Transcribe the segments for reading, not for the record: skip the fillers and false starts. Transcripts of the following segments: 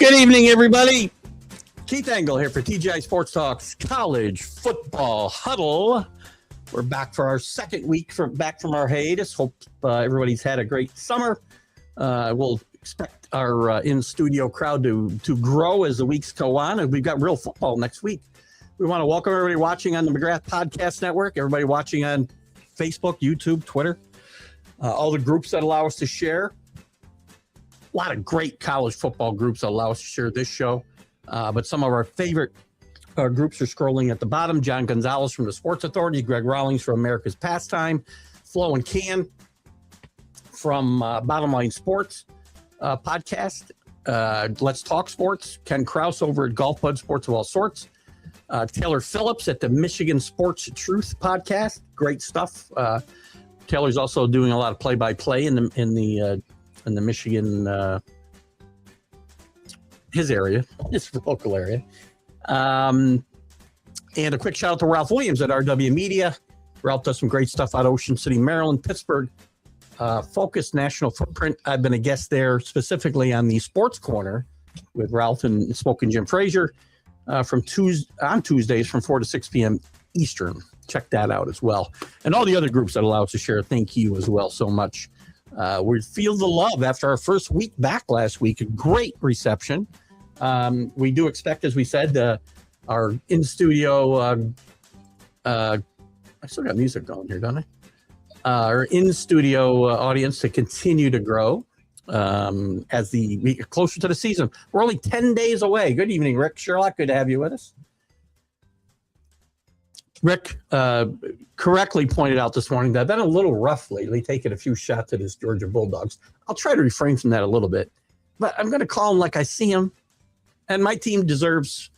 Good evening, everybody. Keith Engle here for TGI Sports Talk's College Football Huddle. We're back for our second week back from our hiatus. Hope everybody's had a great summer. We'll expect our in-studio crowd to grow as the weeks go on, and we've got real football next week. We want to welcome everybody watching on the McGrath Podcast Network, everybody watching on Facebook, YouTube, Twitter, all the groups that allow us to share. A lot of great college football groups that allow us to share this show. But some of our favorite groups are scrolling at the bottom. John Gonzalez from the Sports Authority, Greg Rawlings from America's Pastime, Flo and Can from Bottom Line Sports podcast. Let's Talk Sports, Ken Krause over at Golf Bud Sports of All Sorts. Taylor Phillips at the Michigan Sports Truth podcast. Great stuff. Taylor's also doing a lot of play-by-play in the Michigan, his area, his local area. And a quick shout out to Ralph Williams at RW Media. Ralph does some great stuff out of Ocean City, Maryland, Pittsburgh. Focused national footprint. I've been a guest there specifically on the Sports Corner with Ralph and Smoking Jim Frazier on Tuesdays from 4 to 6 p.m. Eastern. Check that out as well. And all the other groups that allow us to share. Thank you as well so much. We feel the love after our first week back last week. A great reception. We do expect, as we said, our in-studio I still got music going here, don't I? Our in-studio audience to continue to grow as we get closer to the season. We're only 10 days away. Good evening, Rick Sherlock. Good to have you with us. Rick correctly pointed out this morning that I've been a little rough lately, taking a few shots at his Georgia Bulldogs. I'll try to refrain from that a little bit, but I'm going to call them like I see them. And my team deserves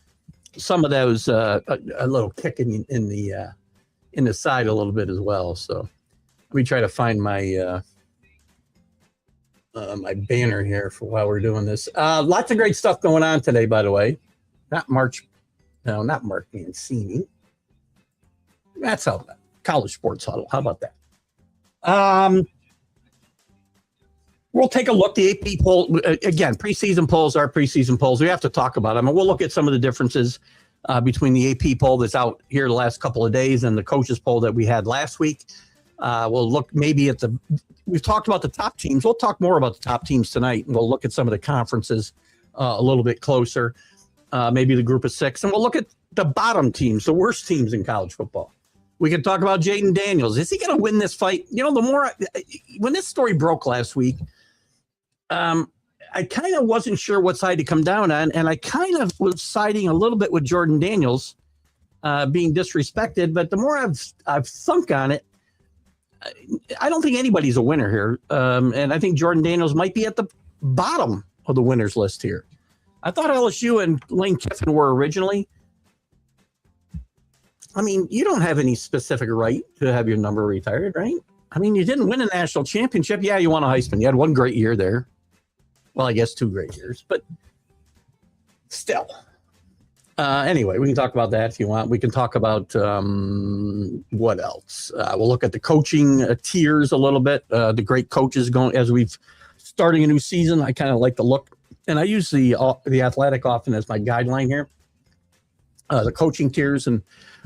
some of those, a little kick in the side a little bit as well. So let me try to find my my banner here for while we're doing this. Lots of great stuff going on today, by the way. Not Mark Mancini. That's how College Sports Huddle. How about that? We'll take a look. The AP poll, again, preseason polls are preseason polls. We have to talk about them. And we'll look at some of the differences between the AP poll that's out here the last couple of days and the coaches poll that we had last week. We'll look maybe at we've talked about the top teams. We'll talk more about the top teams tonight. And we'll look at some of the conferences a little bit closer, maybe the group of six. And we'll look at the bottom teams, the worst teams in college football. We can talk about Jaden Daniels. Is he going to win this fight? You know, when this story broke last week, I kind of wasn't sure what side to come down on, and I kind of was siding a little bit with Jordan Daniels being disrespected. But the more I've thunk on it, I don't think anybody's a winner here, and I think Jordan Daniels might be at the bottom of the winners list here. I thought LSU and Lane Kiffin were originally. I mean, you don't have any specific right to have your number retired, right? I mean, you didn't win a national championship. Yeah, you won a Heisman. You had one great year there. Well, I guess 2 great years, but still. Anyway, we can talk about that if you want. We can talk about what else. We'll look at the coaching tiers a little bit. The great coaches going as we've starting a new season. I kind of like the look, and I use the Athletic often as my guideline here. The coaching tiers and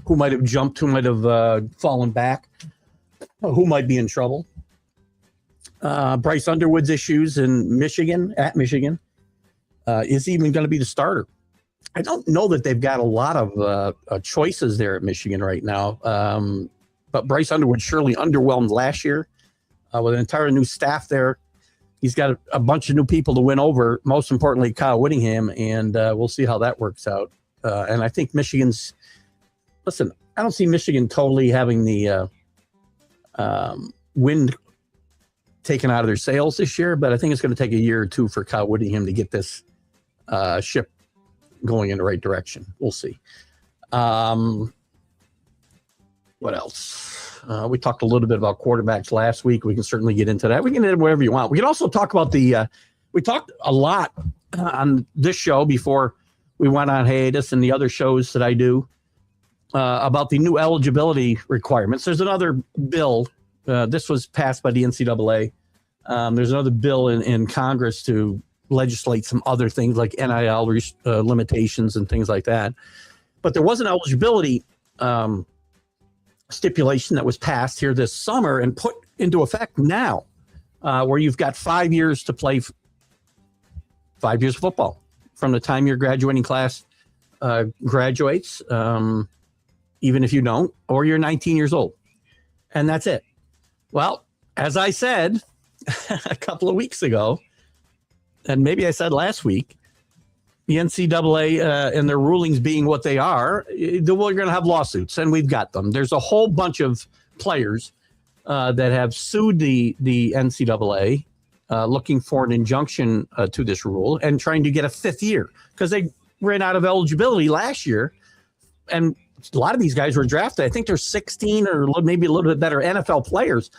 who might have jumped, who might have fallen back, who might be in trouble. Bryce Underwood's issues in Michigan, is he even going to be the starter? I don't know that they've got a lot of choices there at Michigan right now. But Bryce Underwood surely underwhelmed last year with an entire new staff there. He's got a bunch of new people to win over, most importantly, Kyle Whittingham, and we'll see how that works out. And I think Michigan's – listen, I don't see Michigan totally having the wind taken out of their sails this year, but I think it's going to take a year or two for Kyle Whittingham to get this ship going in the right direction. We'll see. What else? We talked a little bit about quarterbacks last week. We can certainly get into that. We can get into whatever you want. We can also talk about we talked a lot on this show before we went on hiatus and the other shows that I do about the new eligibility requirements. There's another bill. This was passed by the NCAA. There's another bill in Congress to legislate some other things like NIL limitations and things like that. But there was an eligibility stipulation that was passed here this summer and put into effect now, where you've got 5 years to play 5 years of football from the time your graduating class graduates, even if you don't, or you're 19 years old. And that's it. Well, as I said a couple of weeks ago, and maybe I said last week, the NCAA and their rulings being what they are, we're going to have lawsuits, and we've got them. There's a whole bunch of players that have sued the NCAA looking for an injunction to this rule and trying to get a fifth year because they ran out of eligibility last year. And a lot of these guys were drafted. I think there's 16 or maybe a little bit better NFL players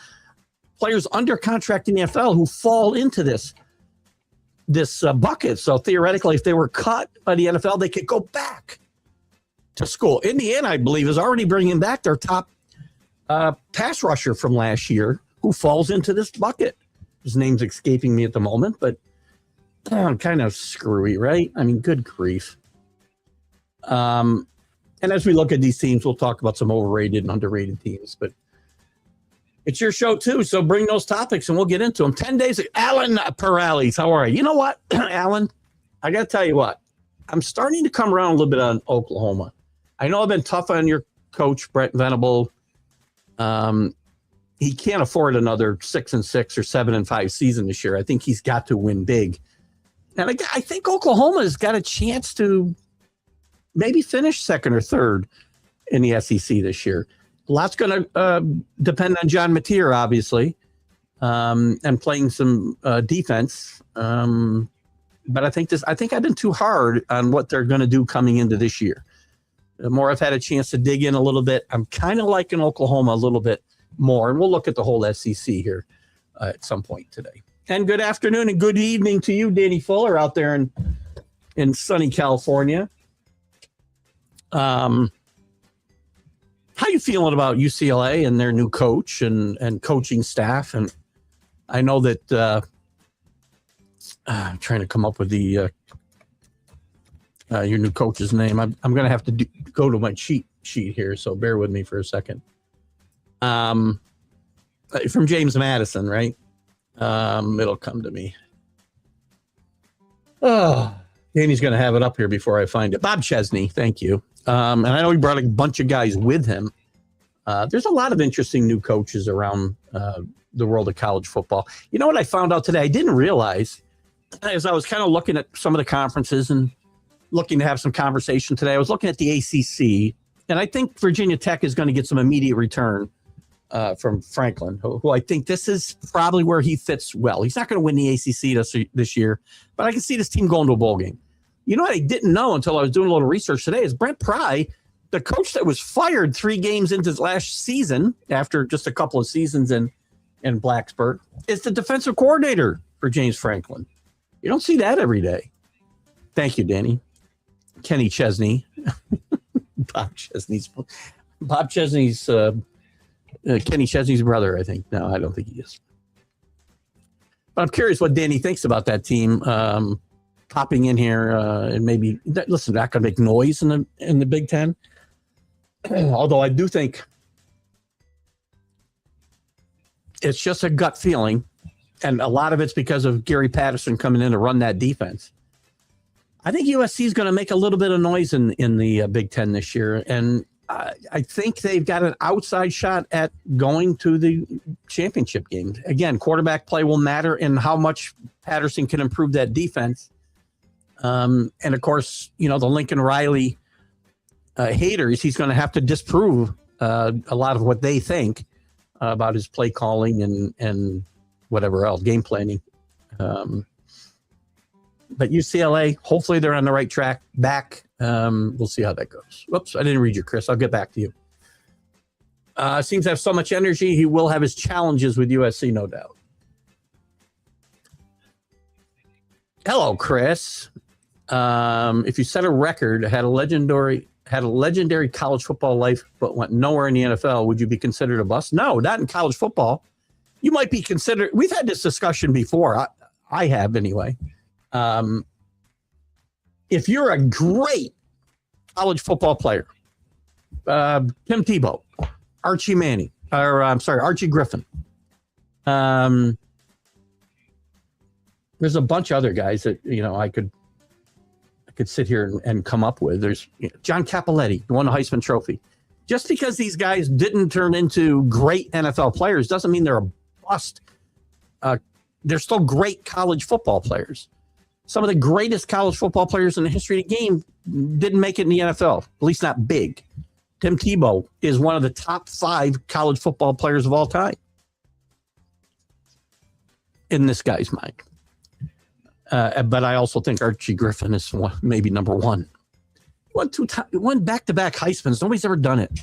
under contract in the NFL who fall into this bucket. So theoretically, if they were cut by the NFL, they could go back to school. Indiana, I believe, is already bringing back their top pass rusher from last year who falls into this bucket. His name's escaping me at the moment, but kind of screwy, right? I mean, good grief. And as we look at these teams, we'll talk about some overrated and underrated teams, but it's your show too, so bring those topics and we'll get into them. 10 days. Alan Perales, how are you? You know what, Alan? I got to tell you what. I'm starting to come around a little bit on Oklahoma. I know I've been tough on your coach, Brent Venable. He can't afford another 6-6 or 7-5 season this year. I think he's got to win big. And I think Oklahoma's got a chance to maybe finish second or third in the SEC this year. A lot's going to depend on John Mateer, obviously, and playing some defense. But I think I've been too hard on what they're going to do coming into this year. The more I've had a chance to dig in a little bit, I'm kind of liking Oklahoma a little bit more. And we'll look at the whole SEC here at some point today. And good afternoon and good evening to you, Danny Fuller, out there in sunny California. How you feeling about UCLA and their new coach and coaching staff? And I know that I'm trying to come up with the your new coach's name. I'm going to have to go to my cheat sheet here, so bear with me for a second. From James Madison, right? It'll come to me. Oh, Danny's going to have it up here before I find it. Bob Chesney, thank you. And I know he brought a bunch of guys with him. There's a lot of interesting new coaches around the world of college football. You know what I found out today? I didn't realize, as I was kind of looking at some of the conferences and looking to have some conversation today, I was looking at the ACC, and I think Virginia Tech is going to get some immediate return from Franklin, who I think this is probably where he fits well. He's not going to win the ACC this year, but I can see this team going to a bowl game. You know what I didn't know until I was doing a little research today is Brent Pry, the coach that was fired 3 games into his last season after just a couple of seasons in Blacksburg, is the defensive coordinator for James Franklin. You don't see that every day. Thank you, Danny. Kenny Chesney. Bob Chesney's Kenny Chesney's brother, I think. No, I don't think he is. But I'm curious what Danny thinks about that team popping in here and maybe listen, not going to make noise in the Big Ten. Although I do think it's just a gut feeling, and a lot of it's because of Gary Patterson coming in to run that defense. I think USC is going to make a little bit of noise in the Big Ten this year, and I think they've got an outside shot at going to the championship game. Again, quarterback play will matter in how much Patterson can improve that defense. And of course, you know, the Lincoln Riley haters, he's going to have to disprove a lot of what they think about his play calling and whatever else, game planning. But UCLA, hopefully they're on the right track back. We'll see how that goes. Whoops, I didn't read you, Chris. I'll get back to you. Seems to have so much energy. He will have his challenges with USC, no doubt. Hello, Chris. If you set a record, had a legendary college football life, but went nowhere in the NFL, would you be considered a bust? No, not in college football. You might be considered. We've had this discussion before. I have anyway. If you're a great college football player, Tim Tebow, Archie Manning, or I'm sorry, Archie Griffin. There's a bunch of other guys that I could sit here and come up with. There's John Cappelletti, who won the Heisman Trophy. Just because these guys didn't turn into great NFL players doesn't mean they're a bust. They're still great college football players. Some of the greatest college football players in the history of the game didn't make it in the NFL, at least not big. Tim Tebow is one of the top 5 college football players of all time in this guy's mind. But I also think Archie Griffin is maybe number 1. Won back-to-back Heismans. Nobody's ever done it.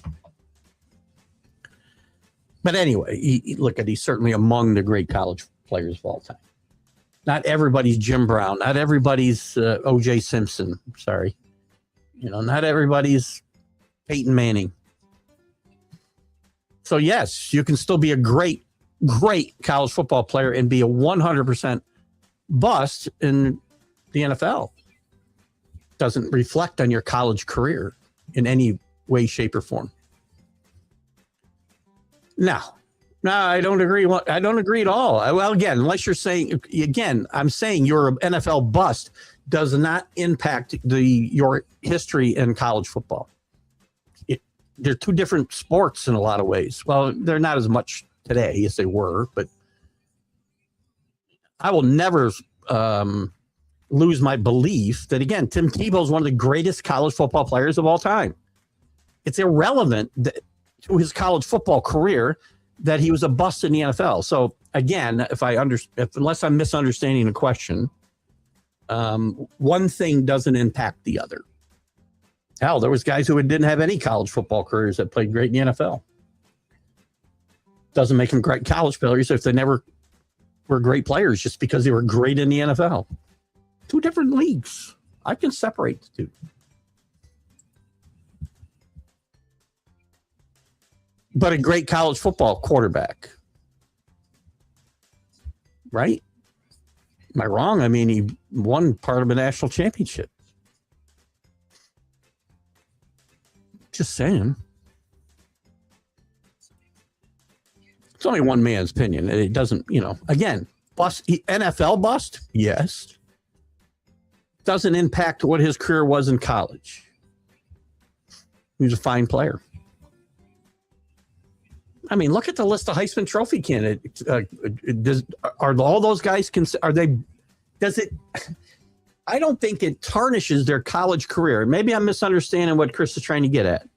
But anyway, he's certainly among the great college players of all time. Not everybody's Jim Brown. Not everybody's O.J. Simpson. Sorry. Not everybody's Peyton Manning. So, yes, you can still be a great, great college football player and be a 100% bust in the NFL. Doesn't reflect on your college career in any way, shape, or form. No, I don't agree. I don't agree at all. Well, again, unless you're saying, I'm saying your NFL bust does not impact your history in college football. They're two different sports in a lot of ways. Well, they're not as much today as they were, but I will never lose my belief that, again, Tim Tebow is one of the greatest college football players of all time. It's irrelevant to his college football career that he was a bust in the NFL. So again, unless I'm misunderstanding the question, one thing doesn't impact the other. Hell, there was guys who didn't have any college football careers that played great in the NFL. Doesn't make them great college players if they never were great players just because they were great in the NFL. Two different leagues. I can separate the two. But a great college football quarterback. Right? Am I wrong? I mean, he won part of a national championship. Just saying. It's only one man's opinion. It doesn't, again, bust, NFL bust? Yes. Doesn't impact what his career was in college. He was a fine player. I mean, look at the list of Heisman Trophy candidates. Are all those guys, I don't think it tarnishes their college career. Maybe I'm misunderstanding what Chris is trying to get at.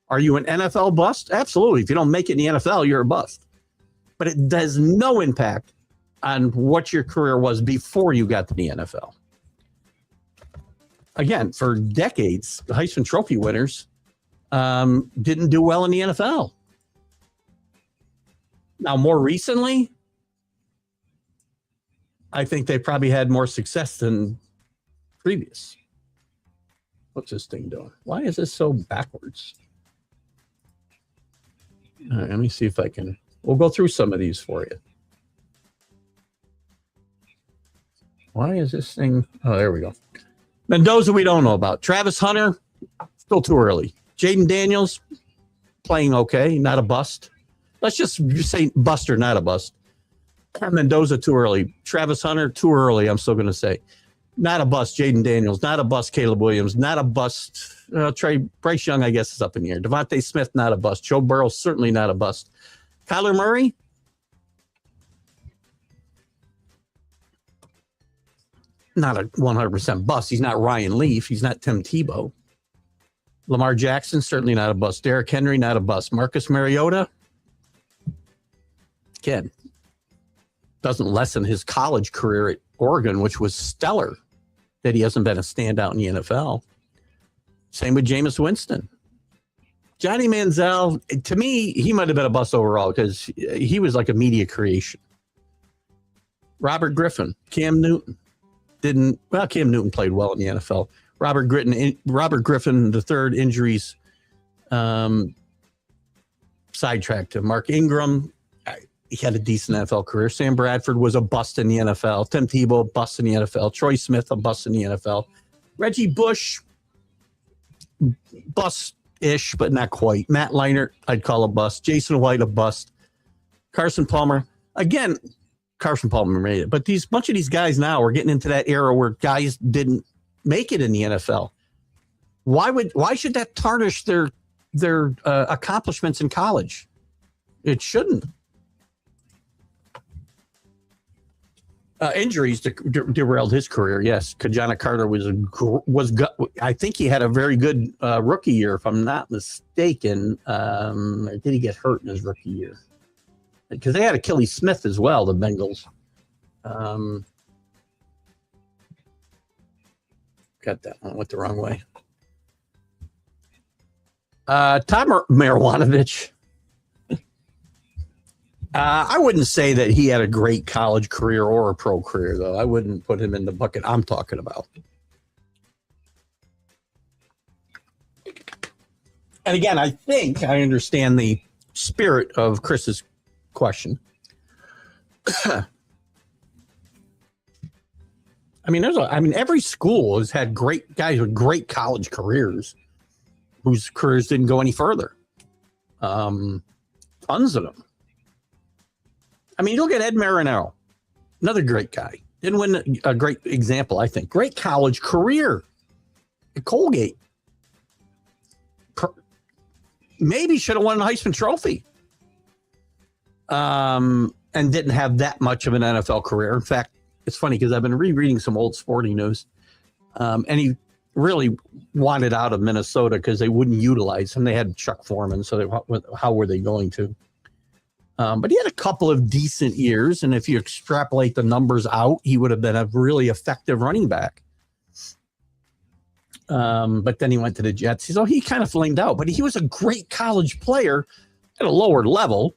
Are you an NFL bust? Absolutely. If you don't make it in the NFL, you're a bust. But it does no impact on what your career was before you got to the NFL. Again, for decades, the Heisman Trophy winners didn't do well in the NFL. Now, more recently, I think they probably had more success than previous. What's this thing doing? Why is this so backwards? All right, let me see if I can. We'll go through some of these for you. Why is this thing? Oh, there we go. Mendoza, we don't know about. Travis Hunter, still too early. Jaden Daniels, playing okay, not a bust. Let's just say buster, not a bust. Mendoza, too early. Travis Hunter, too early, I'm still going to say. Not a bust, Jaden Daniels. Not a bust, Caleb Williams. Not a bust, Bryce Young, I guess, is up in the air. Devontae Smith, not a bust. Joe Burrow, certainly not a bust. Kyler Murray, not a 100% bust. He's not Ryan Leaf. He's not Tim Tebow. Lamar Jackson, certainly not a bust. Derrick Henry, not a bust. Marcus Mariota, again, doesn't lessen his college career at Oregon, which was stellar, that he hasn't been a standout in the NFL. Same with Jameis Winston. Johnny Manziel, to me, he might have been a bust overall because he was like a media creation. Robert Griffin, Cam Newton. Cam Newton played well in the NFL. Robert Griffin, the third, injuries sidetracked him. Mark Ingram, he had a decent NFL career. Sam Bradford was a bust in the NFL. Tim Tebow, bust in the NFL. Troy Smith, a bust in the NFL. Reggie Bush, bust-ish, but not quite. Matt Leinart, I'd call a bust. Jason White, a bust. Carson Palmer, again, Carson Palmer made it. But bunch of these guys now are getting into that era where guys didn't make it in the NFL. Why should that tarnish their accomplishments in college? It shouldn't. Injuries derailed his career. Yes, Kajana Carter I think he had a very good rookie year, if I'm not mistaken. Or did he get hurt in his rookie year? Because they had Achilles Smith as well, the Bengals. Got that one. Went the wrong way. Todd Marijuanovich. I wouldn't say that he had a great college career or a pro career, though. I wouldn't put him in the bucket I'm talking about. And again, I think I understand the spirit of Chris's question. I mean, every school has had great guys with great college careers whose careers didn't go any further. Tons of them. I mean, look at Ed Marinaro, another great guy. Didn't win a great example, I think. Great college career at Colgate. Maybe should have won a Heisman Trophy. And didn't have that much of an NFL career. In fact, it's funny because I've been rereading some old sporting news. And he really wanted out of Minnesota because they wouldn't utilize him. They had Chuck Foreman, so how were they going to? But he had a couple of decent years, and if you extrapolate the numbers out, he would have been a really effective running back. But then he went to the Jets. So he kind of flamed out, but he was a great college player at a lower level.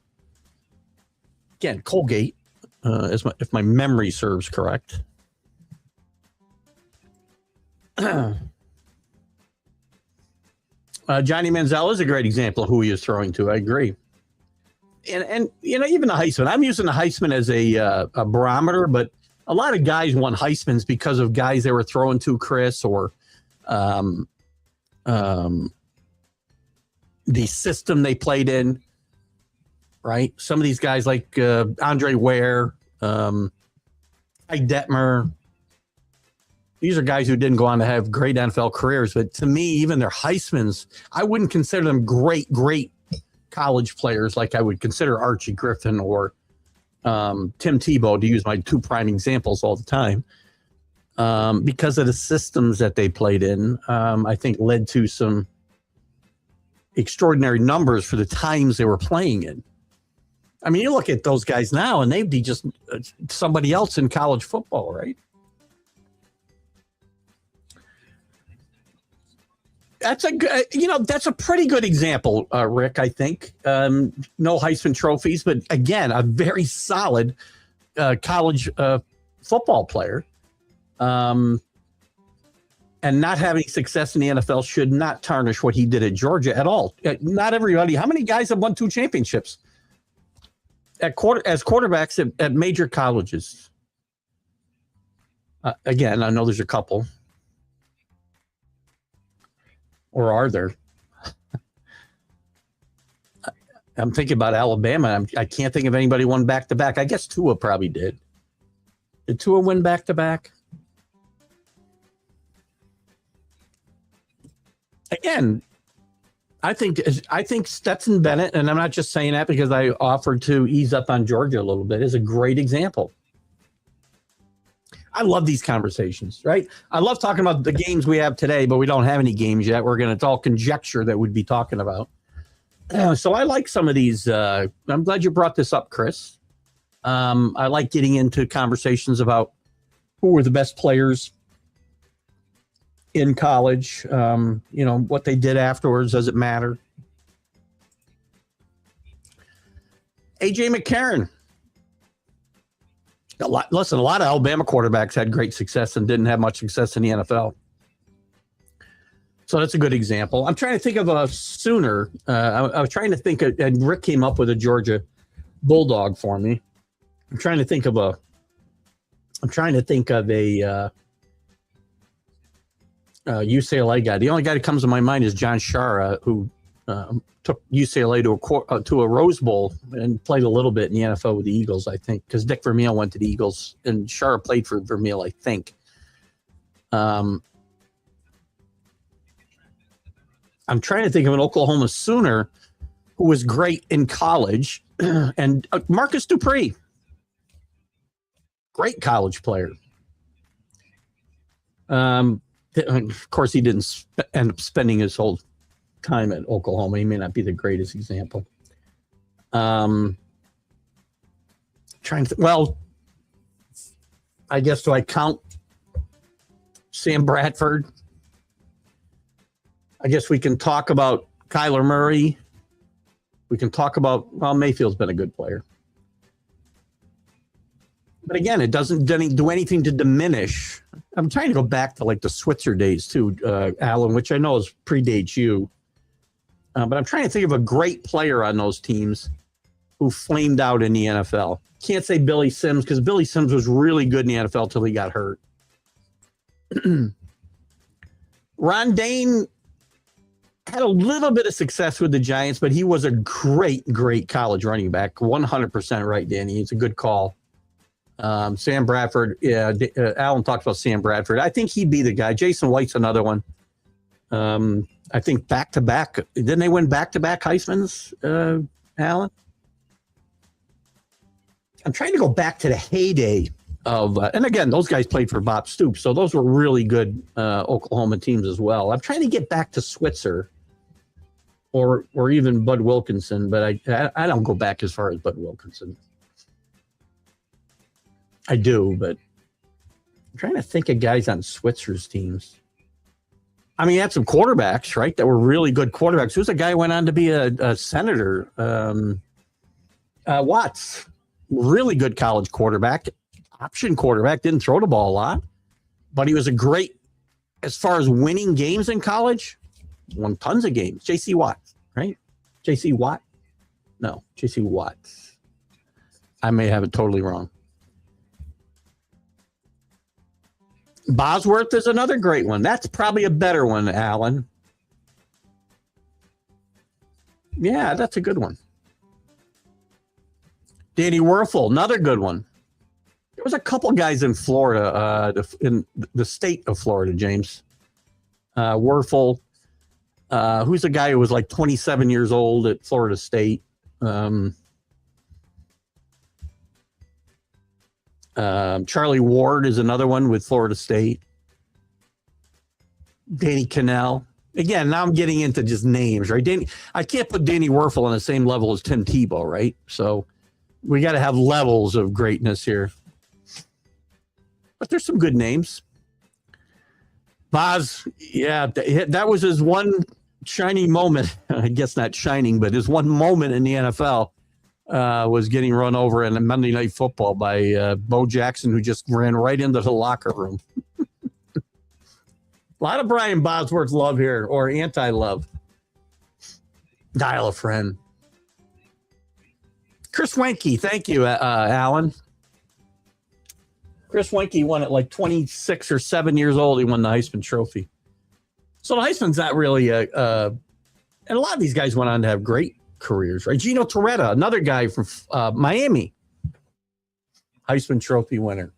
Again, Colgate, if my memory serves correct. Johnny Manziel is a great example of who he is throwing to. I agree. And even the Heisman. I'm using the Heisman as a barometer, but a lot of guys won Heismans because of guys they were throwing to, Chris, or the system they played in. Right, some of these guys like Andre Ware, Ty Detmer. These are guys who didn't go on to have great NFL careers, but to me, even their Heismans, I wouldn't consider them great college players like I would consider Archie Griffin or Tim Tebow, to use my two prime examples all the time, because of the systems that they played in. I think led to some extraordinary numbers for the times they were playing in. I mean, you look at those guys now, and they'd be just somebody else in college football, right? That's a pretty good example, Rick, I think. No Heisman trophies, but again, a very solid college football player. And not having success in the NFL should not tarnish what he did at Georgia at all. Not everybody. How many guys have won 2 championships as quarterbacks at major colleges? Again, I know there's a couple. Or are there? I'm thinking about Alabama. I can't think of anybody won back-to-back. I guess Tua probably did. Did Tua win back-to-back? Again, I think Stetson Bennett, and I'm not just saying that because I offered to ease up on Georgia a little bit, is a great example. I love these conversations, right? I love talking about the games we have today, but we don't have any games yet. It's all conjecture that we'd be talking about. So I like some of these. I'm glad you brought this up, Chris. I like getting into conversations about who were the best players in college. What they did afterwards. Does it matter? A.J. McCarron. A lot of Alabama quarterbacks had great success and didn't have much success in the NFL. So that's a good example. I'm trying to think of a Sooner. I was trying to think, and Rick came up with a Georgia bulldog for me. I'm trying to think of a UCLA guy. The only guy that comes to my mind is John Shara, who took UCLA to a Rose Bowl and played a little bit in the NFL with the Eagles, I think, because Dick Vermeil went to the Eagles and Shara played for Vermeil, I think. I'm trying to think of an Oklahoma Sooner who was great in college, and Marcus Dupree, great college player. Of course, he didn't end up spending his whole time at Oklahoma. He may not be the greatest example. I guess, do I count Sam Bradford? I guess we can talk about Kyler Murray. We can talk about, Mayfield's been a good player. But again, it doesn't do anything to diminish. I'm trying to go back to like the Switzer days too, Alan, which I know predates you. But I'm trying to think of a great player on those teams who flamed out in the NFL. Can't say Billy Sims, because Billy Sims was really good in the NFL till he got hurt. Ron Dane had a little bit of success with the Giants, but he was a great, great college running back. 100% right, Danny. It's a good call. Sam Bradford. Yeah, Alan talked about Sam Bradford. I think he'd be the guy. Jason White's another one. I think back-to-back. Didn't they win back-to-back Heismans, Alan? I'm trying to go back to the heyday of, and again, those guys played for Bob Stoops, so those were really good Oklahoma teams as well. I'm trying to get back to Switzer or even Bud Wilkinson, but I don't go back as far as Bud Wilkinson. I do, but I'm trying to think of guys on Switzer's teams. I mean, he had some quarterbacks, right, that were really good quarterbacks. Who's a guy who went on to be a senator? Watts, really good college quarterback, option quarterback, didn't throw the ball a lot, but he was a great, as far as winning games in college, won tons of games. J.C. Watt, right? J.C. Watt? No, J.C. Watts. I may have it totally wrong. Bosworth is another great one. That's probably a better one, Alan. Yeah, that's a good one. Danny Werfel, another good one. There was a couple guys in Florida, in the state of Florida, James. Werfel, who's a guy who was like 27 years old at Florida State. Charlie Ward is another one with Florida State. Danny Cannell. Again, now I'm getting into just names, right? I can't put Danny Werfel on the same level as Tim Tebow, right? So we got to have levels of greatness here. But there's some good names. Boz, yeah, that was his one shining moment. I guess not shining, but his one moment in the NFL. Was getting run over in a Monday Night Football by Bo Jackson, who just ran right into the locker room. A lot of Brian Bosworth love here, or anti-love. Dial a friend. Chris Wenke, thank you, Alan. Chris Wenke won at like 26 or 7 years old. He won the Heisman Trophy. So the Heisman's not really and a lot of these guys went on to have great careers, right? Gino Torretta, another guy from Miami, Heisman Trophy winner.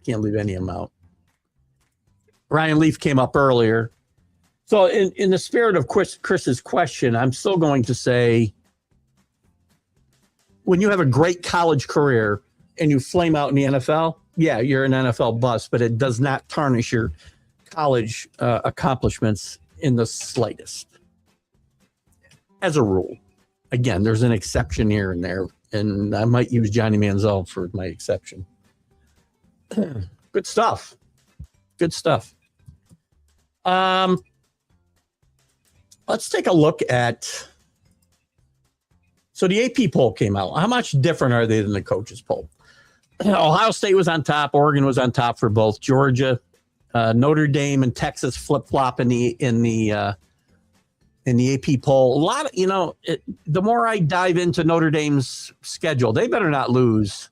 Can't leave any of them out. Ryan Leaf came up earlier. So in the spirit of Chris's question, I'm still going to say, when you have a great college career and you flame out in the NFL, yeah, you're an NFL bust, but it does not tarnish your college accomplishments in the slightest. As a rule. Again, there's an exception here and there, and I might use Johnny Manziel for my exception. Good stuff. Good stuff. Let's take a look at, so the AP poll came out. How much different are they than the coaches poll? Ohio State was on top. Oregon was on top for both. Georgia, Notre Dame, and Texas flip-flop in the in the AP poll. A lot of, the more I dive into Notre Dame's schedule, they better not lose.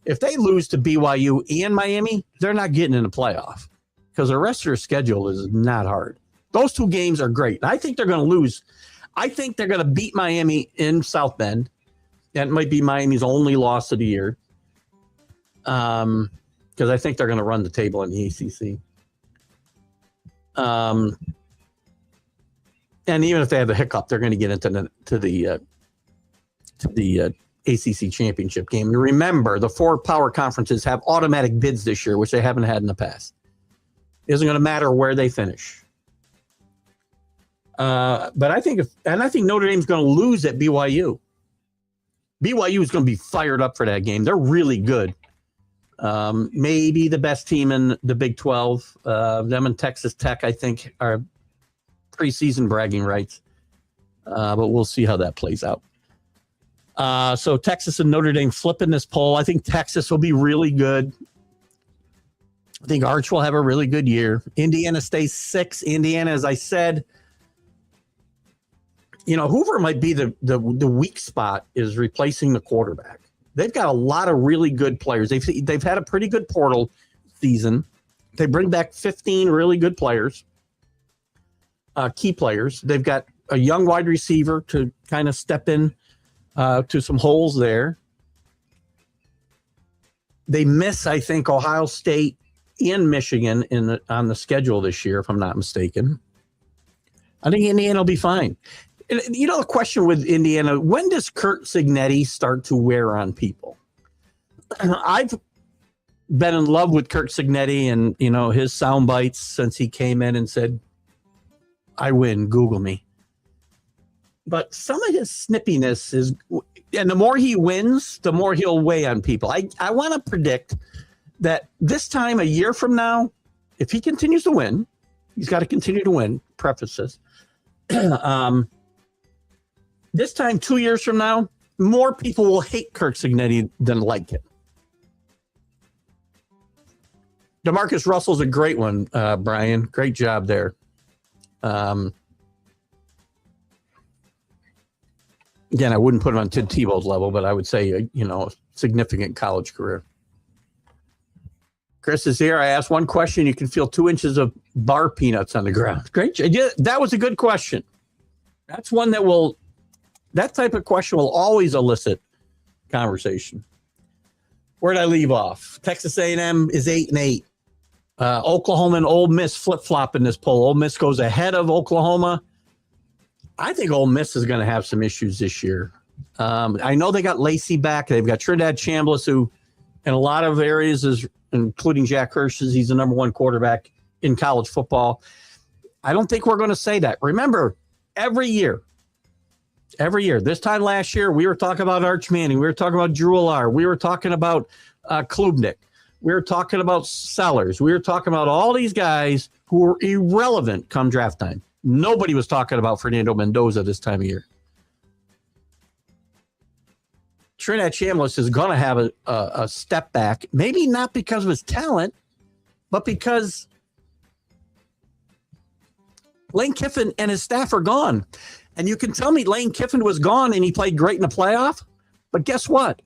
If they lose to BYU and Miami, they're not getting in the playoff because the rest of their schedule is not hard. Those two games are great. I think they're going to lose. I think they're going to beat Miami in South Bend. That might be Miami's only loss of the year. Because I think they're going to run the table in the ACC. And even if they have a hiccup, they're going to get into the ACC championship game. You remember, the 4 power conferences have automatic bids this year, which they haven't had in the past. It isn't going to matter where they finish. But I think Notre Dame's going to lose at BYU. BYU is going to be fired up for that game. They're really good. Maybe the best team in the Big 12. Them and Texas Tech, I think, are preseason bragging rights. But we'll see how that plays out. So Texas and Notre Dame flipping this poll. I think Texas will be really good. I think Arch will have a really good year. Indiana stays 6. Indiana, as I said, Hoover might be the weak spot is replacing the quarterback. They've got a lot of really good players. They've had a pretty good portal season. They bring back 15 really good players, key players. They've got a young wide receiver to kind of step in to some holes there. They miss, I think, Ohio State and Michigan on the schedule this year, if I'm not mistaken. I think Indiana will be fine. And, the question with Indiana, when does Curt Cignetti start to wear on people? I've been in love with Curt Cignetti and, his sound bites since he came in and said, I win, Google me. But some of his snippiness is, and the more he wins, the more he'll weigh on people. I want to predict that this time, a year from now, if he continues to win, he's got to continue to win, prefaces. This time, 2 years from now, more people will hate Curt Cignetti than like him. DeMarcus Russell's a great one, Brian. Great job there. Again, I wouldn't put him on Tim Tebow's level, but I would say, significant college career. Chris is here. I asked one question. You can feel 2 inches of bar peanuts on the ground. Great. That was a good question. That's one that type of question will always elicit conversation. Where did I leave off? Texas A&M is 8-8. Oklahoma and Ole Miss flip-flop in this poll. Ole Miss goes ahead of Oklahoma. I think Ole Miss is going to have some issues this year. I know they got Lacey back. They've got Trinidad Chambliss, who in a lot of areas is, including Jack Hirsch's, he's the number 1 quarterback in college football. I don't think we're going to say that. Remember, every year, this time last year, we were talking about Arch Manning. We were talking about Drew Allar. We were talking about Klubnik. We were talking about Sellers. We were talking about all these guys who were irrelevant come draft time. Nobody was talking about Fernando Mendoza this time of year. Trinidad Chambliss is going to have a step back, maybe not because of his talent, but because Lane Kiffin and his staff are gone. And you can tell me Lane Kiffin was gone and he played great in the playoff, but guess what?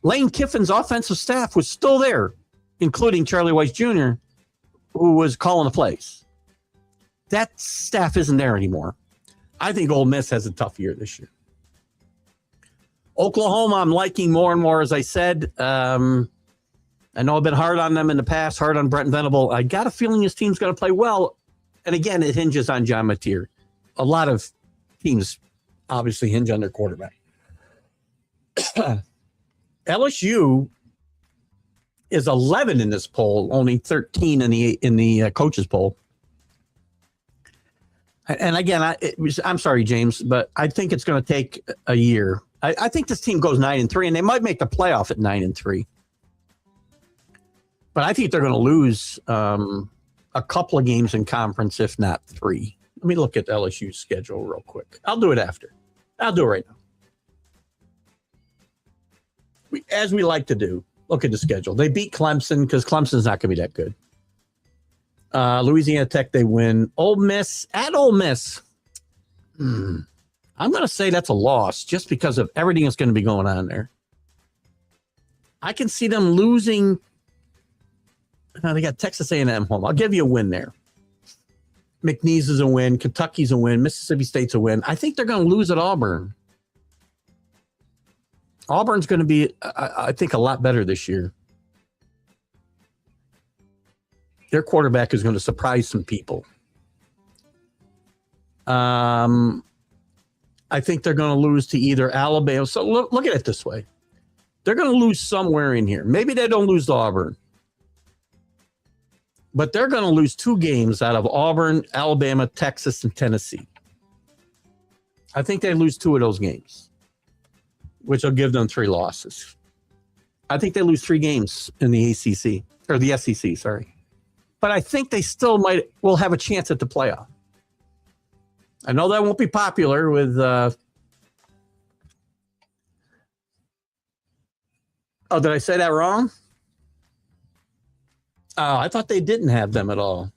Lane Kiffin's offensive staff was still there, including Charlie Weiss Jr., who was calling the plays. That staff isn't there anymore. I think Ole Miss has a tough year this year. Oklahoma, I'm liking more and more, as I said. I know I've been hard on them in the past, hard on Brent Venable. I got a feeling his team's going to play well. And again, it hinges on John Mateer. A lot of teams obviously hinge on their quarterback. LSU is 11 in this poll, only 13 in the coaches poll. And again, I'm sorry, James, but I think it's going to take a year. I think this team goes 9-3, and they might make the playoff at 9-3. But I think they're going to lose a couple of games in conference, if not 3. Let me look at LSU's schedule real quick. I'll do it after. I'll do it right now. As we like to do, look at the schedule. They beat Clemson because Clemson's not going to be that good. Louisiana Tech, they win. Ole Miss, at Ole Miss, I'm going to say that's a loss just because of everything that's going to be going on there. I can see them losing. They got Texas A&M home. I'll give you a win there. McNeese is a win. Kentucky's a win. Mississippi State's a win. I think they're going to lose at Auburn. Auburn's going to be, I think, a lot better this year. Their quarterback is going to surprise some people. I think they're going to lose to either Alabama. So look at it this way. They're going to lose somewhere in here. Maybe they don't lose to Auburn. But they're going to lose 2 games out of Auburn, Alabama, Texas, and Tennessee. I think they lose 2 of those games, which will give them 3 losses. I think they lose 3 games in the ACC, or the SEC, sorry. But I think they still will have a chance at the playoff. I know that won't be popular with oh, did I say that wrong? Oh, I thought they didn't have them at all.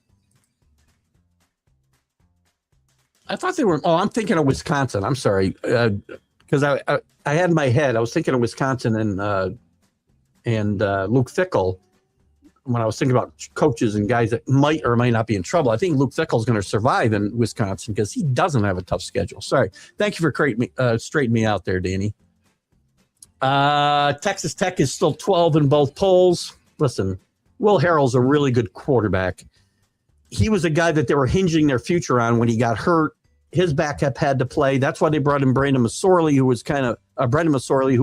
I thought they were. Oh, I'm thinking of Wisconsin. I'm sorry, because I had in my head I was thinking of Wisconsin and Luke Fickell when I was thinking about coaches and guys that might or might not be in trouble. I think Luke Fickell is going to survive in Wisconsin because he doesn't have a tough schedule. Sorry, thank you for straightening me out there, Danny. Texas Tech is still 12 in both polls. Listen. Will Harrell's a really good quarterback. He was a guy that they were hinging their future on when he got hurt. His backup had to play. That's why they brought in Brendan Sorley, who was kind of Brendan Sorley,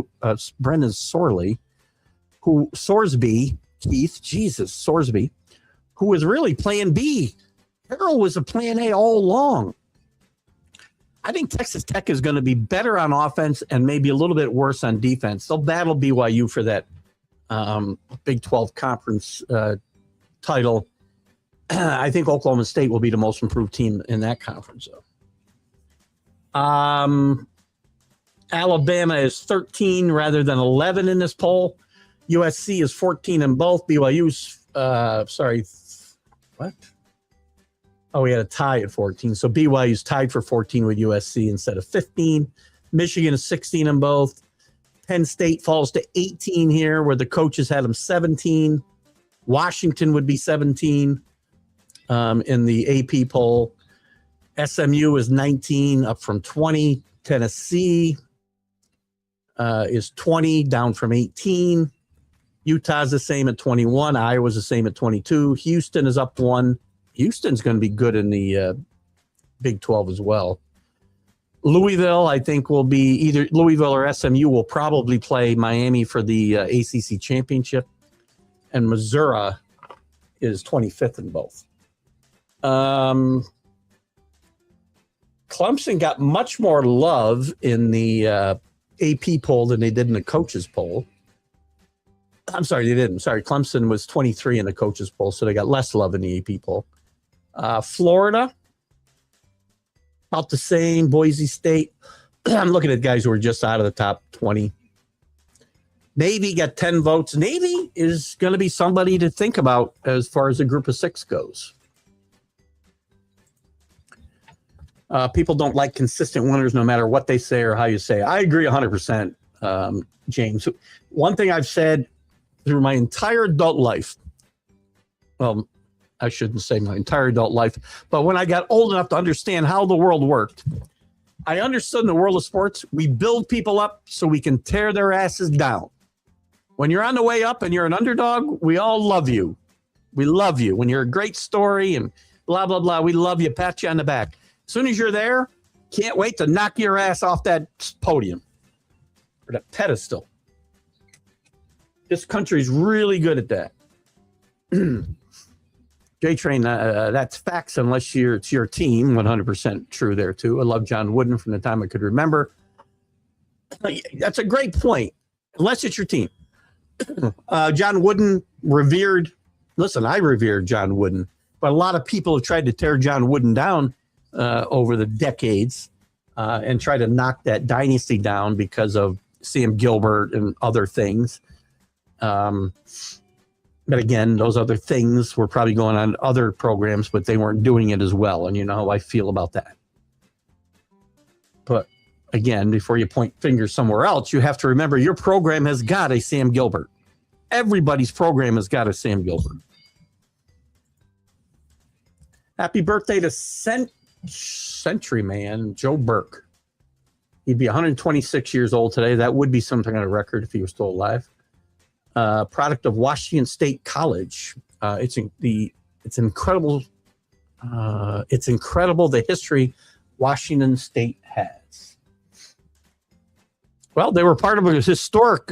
who Sorsby, Keith, Jesus, Sorsby, who was really plan B. Harrell was a plan A all along. I think Texas Tech is going to be better on offense and maybe a little bit worse on defense. They'll battle BYU for that Big 12 conference title. I think Oklahoma State will be the most improved team in that conference, though. Alabama is 13 rather than 11 in this poll. USC is 14 in both. BYU's, what? Oh, we had a tie at 14. So BYU's tied for 14 with USC instead of 15. Michigan is 16 in both. Penn State falls to 18 here, where the coaches had them 17. Washington would be 17 in the AP poll. SMU is 19, up from 20. Tennessee is 20, down from 18. Utah's the same at 21. Iowa's the same at 22. Houston is up 1. Houston's going to be good in the Big 12 as well. Louisville, I think, will be either Louisville or SMU will probably play Miami for the ACC championship. And Missouri is 25th in both. Clemson got much more love in the AP poll than they did in the coaches poll. I'm sorry, they didn't. Sorry, Clemson was 23 in the coaches poll, so they got less love in the AP poll. Florida, about the same. Boise State. I'm looking at guys who are just out of the top 20. Navy got 10 votes. Navy is going to be somebody to think about as far as the group of 6 goes. People don't like consistent winners no matter what they say or how you say. I agree 100%, James. One thing I've said through my entire adult life, well, I shouldn't say my entire adult life, but when I got old enough to understand how the world worked, I understood in the world of sports, we build people up so we can tear their asses down. When you're on the way up and you're an underdog, we all love you. We love you. When you're a great story and blah, blah, blah, we love you, pat you on the back. As soon as you're there, can't wait to knock your ass off that podium or that pedestal. This country's really good at that. J-Train, that's facts unless it's your team. 100% true there, too. I love John Wooden from the time I could remember. That's a great point. Unless it's your team. John Wooden revered. Listen, I revered John Wooden. But a lot of people have tried to tear John Wooden down over the decades and try to knock that dynasty down because of Sam Gilbert and other things. But again, those other things were probably going on other programs, but they weren't doing it as well. And you know how I feel about that. But again, before you point fingers somewhere else, you have to remember your program has got a Sam Gilbert. Everybody's program has got a Sam Gilbert. Happy birthday to Century Man, Joe Burke. He'd be 126 years old today. That would be some kind of record if he was still alive. Product of Washington State College. It's incredible. It's incredible the history Washington State has. Well, they were part of a historic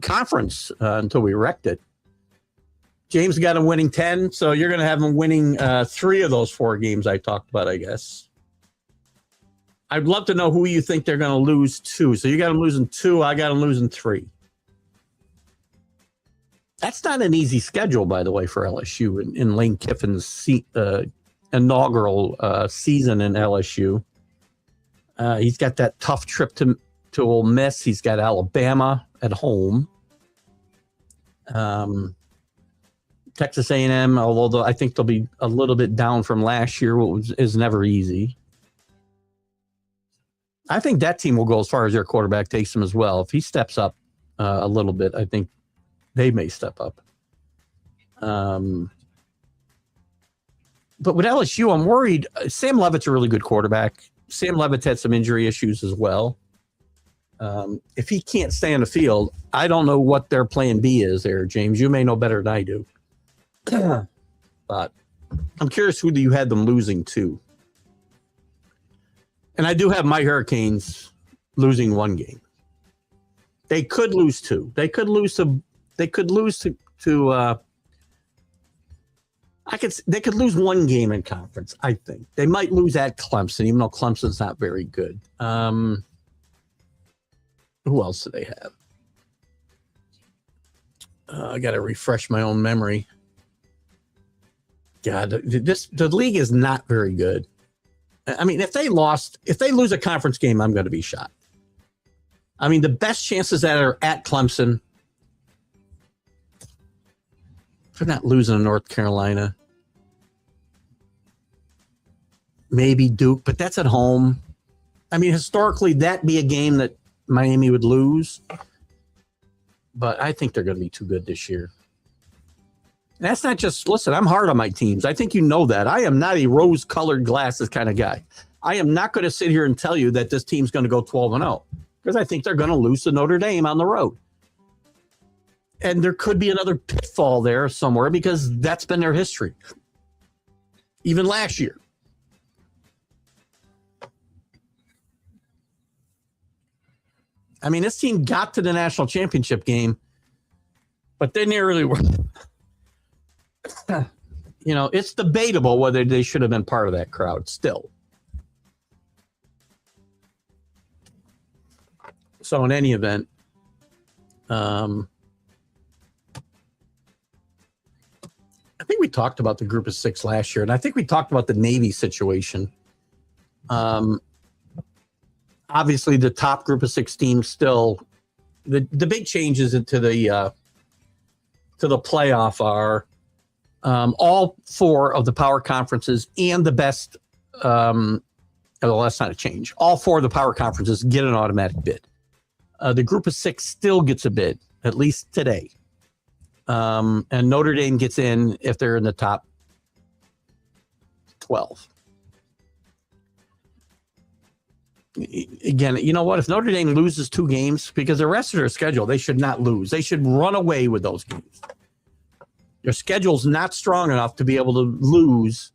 conference until we wrecked it. James got him winning 10, so you're going to have him winning 3 of those 4 games I talked about, I guess. I'd love to know who you think they're going to lose to. So you got them losing 2, I got them losing 3. That's not an easy schedule, by the way, for LSU in Lane Kiffin's inaugural season in LSU. He's got that tough trip to Ole Miss. He's got Alabama at home. Texas A&M, although I think they'll be a little bit down from last year, which is never easy. I think that team will go as far as their quarterback takes them as well. If he steps up a little bit, I think they may step up. But with LSU, I'm worried. Sam Leavitt's a really good quarterback. Sam Leavitt had some injury issues as well. If he can't stay on the field, I don't know what their plan B is there, James. You may know better than I do. But I'm curious who you had them losing to. And I do have my Hurricanes losing 1 game. They could lose 2. They could lose to. They could lose to. They could lose 1 game in conference. I think they might lose at Clemson, even though Clemson's not very good. Who else do they have? I got to refresh my own memory. God, the league is not very good. I mean, if they lose a conference game, I'm going to be shocked. I mean, the best chances that are at Clemson. They're not losing to North Carolina. Maybe Duke, but that's at home. I mean, historically, that'd be a game that Miami would lose. But I think they're going to be too good this year. And that's not just, listen, I'm hard on my teams. I think you know that. I am not a rose-colored glasses kind of guy. I am not going to sit here and tell you that this team's going to go 12-0 because I think they're going to lose to Notre Dame on the road. And there could be another pitfall there somewhere because that's been their history. Even last year. I mean, this team got to the national championship game, but they nearly were. You know, it's debatable whether they should have been part of that crowd still. So in any event, I think we talked about the group of 6 last year, and I think we talked about the Navy situation. Obviously, the top group of 6 teams still. The big changes into the playoff are all 4 of the power conferences and the best. Well, that's not a change. All 4 of the power conferences get an automatic bid. The group of 6 still gets a bid, at least today. And Notre Dame gets in if they're in the top 12. Again, you know what? If Notre Dame loses 2 games, because the rest of their schedule, they should not lose. They should run away with those games. Their schedule's not strong enough to be able to lose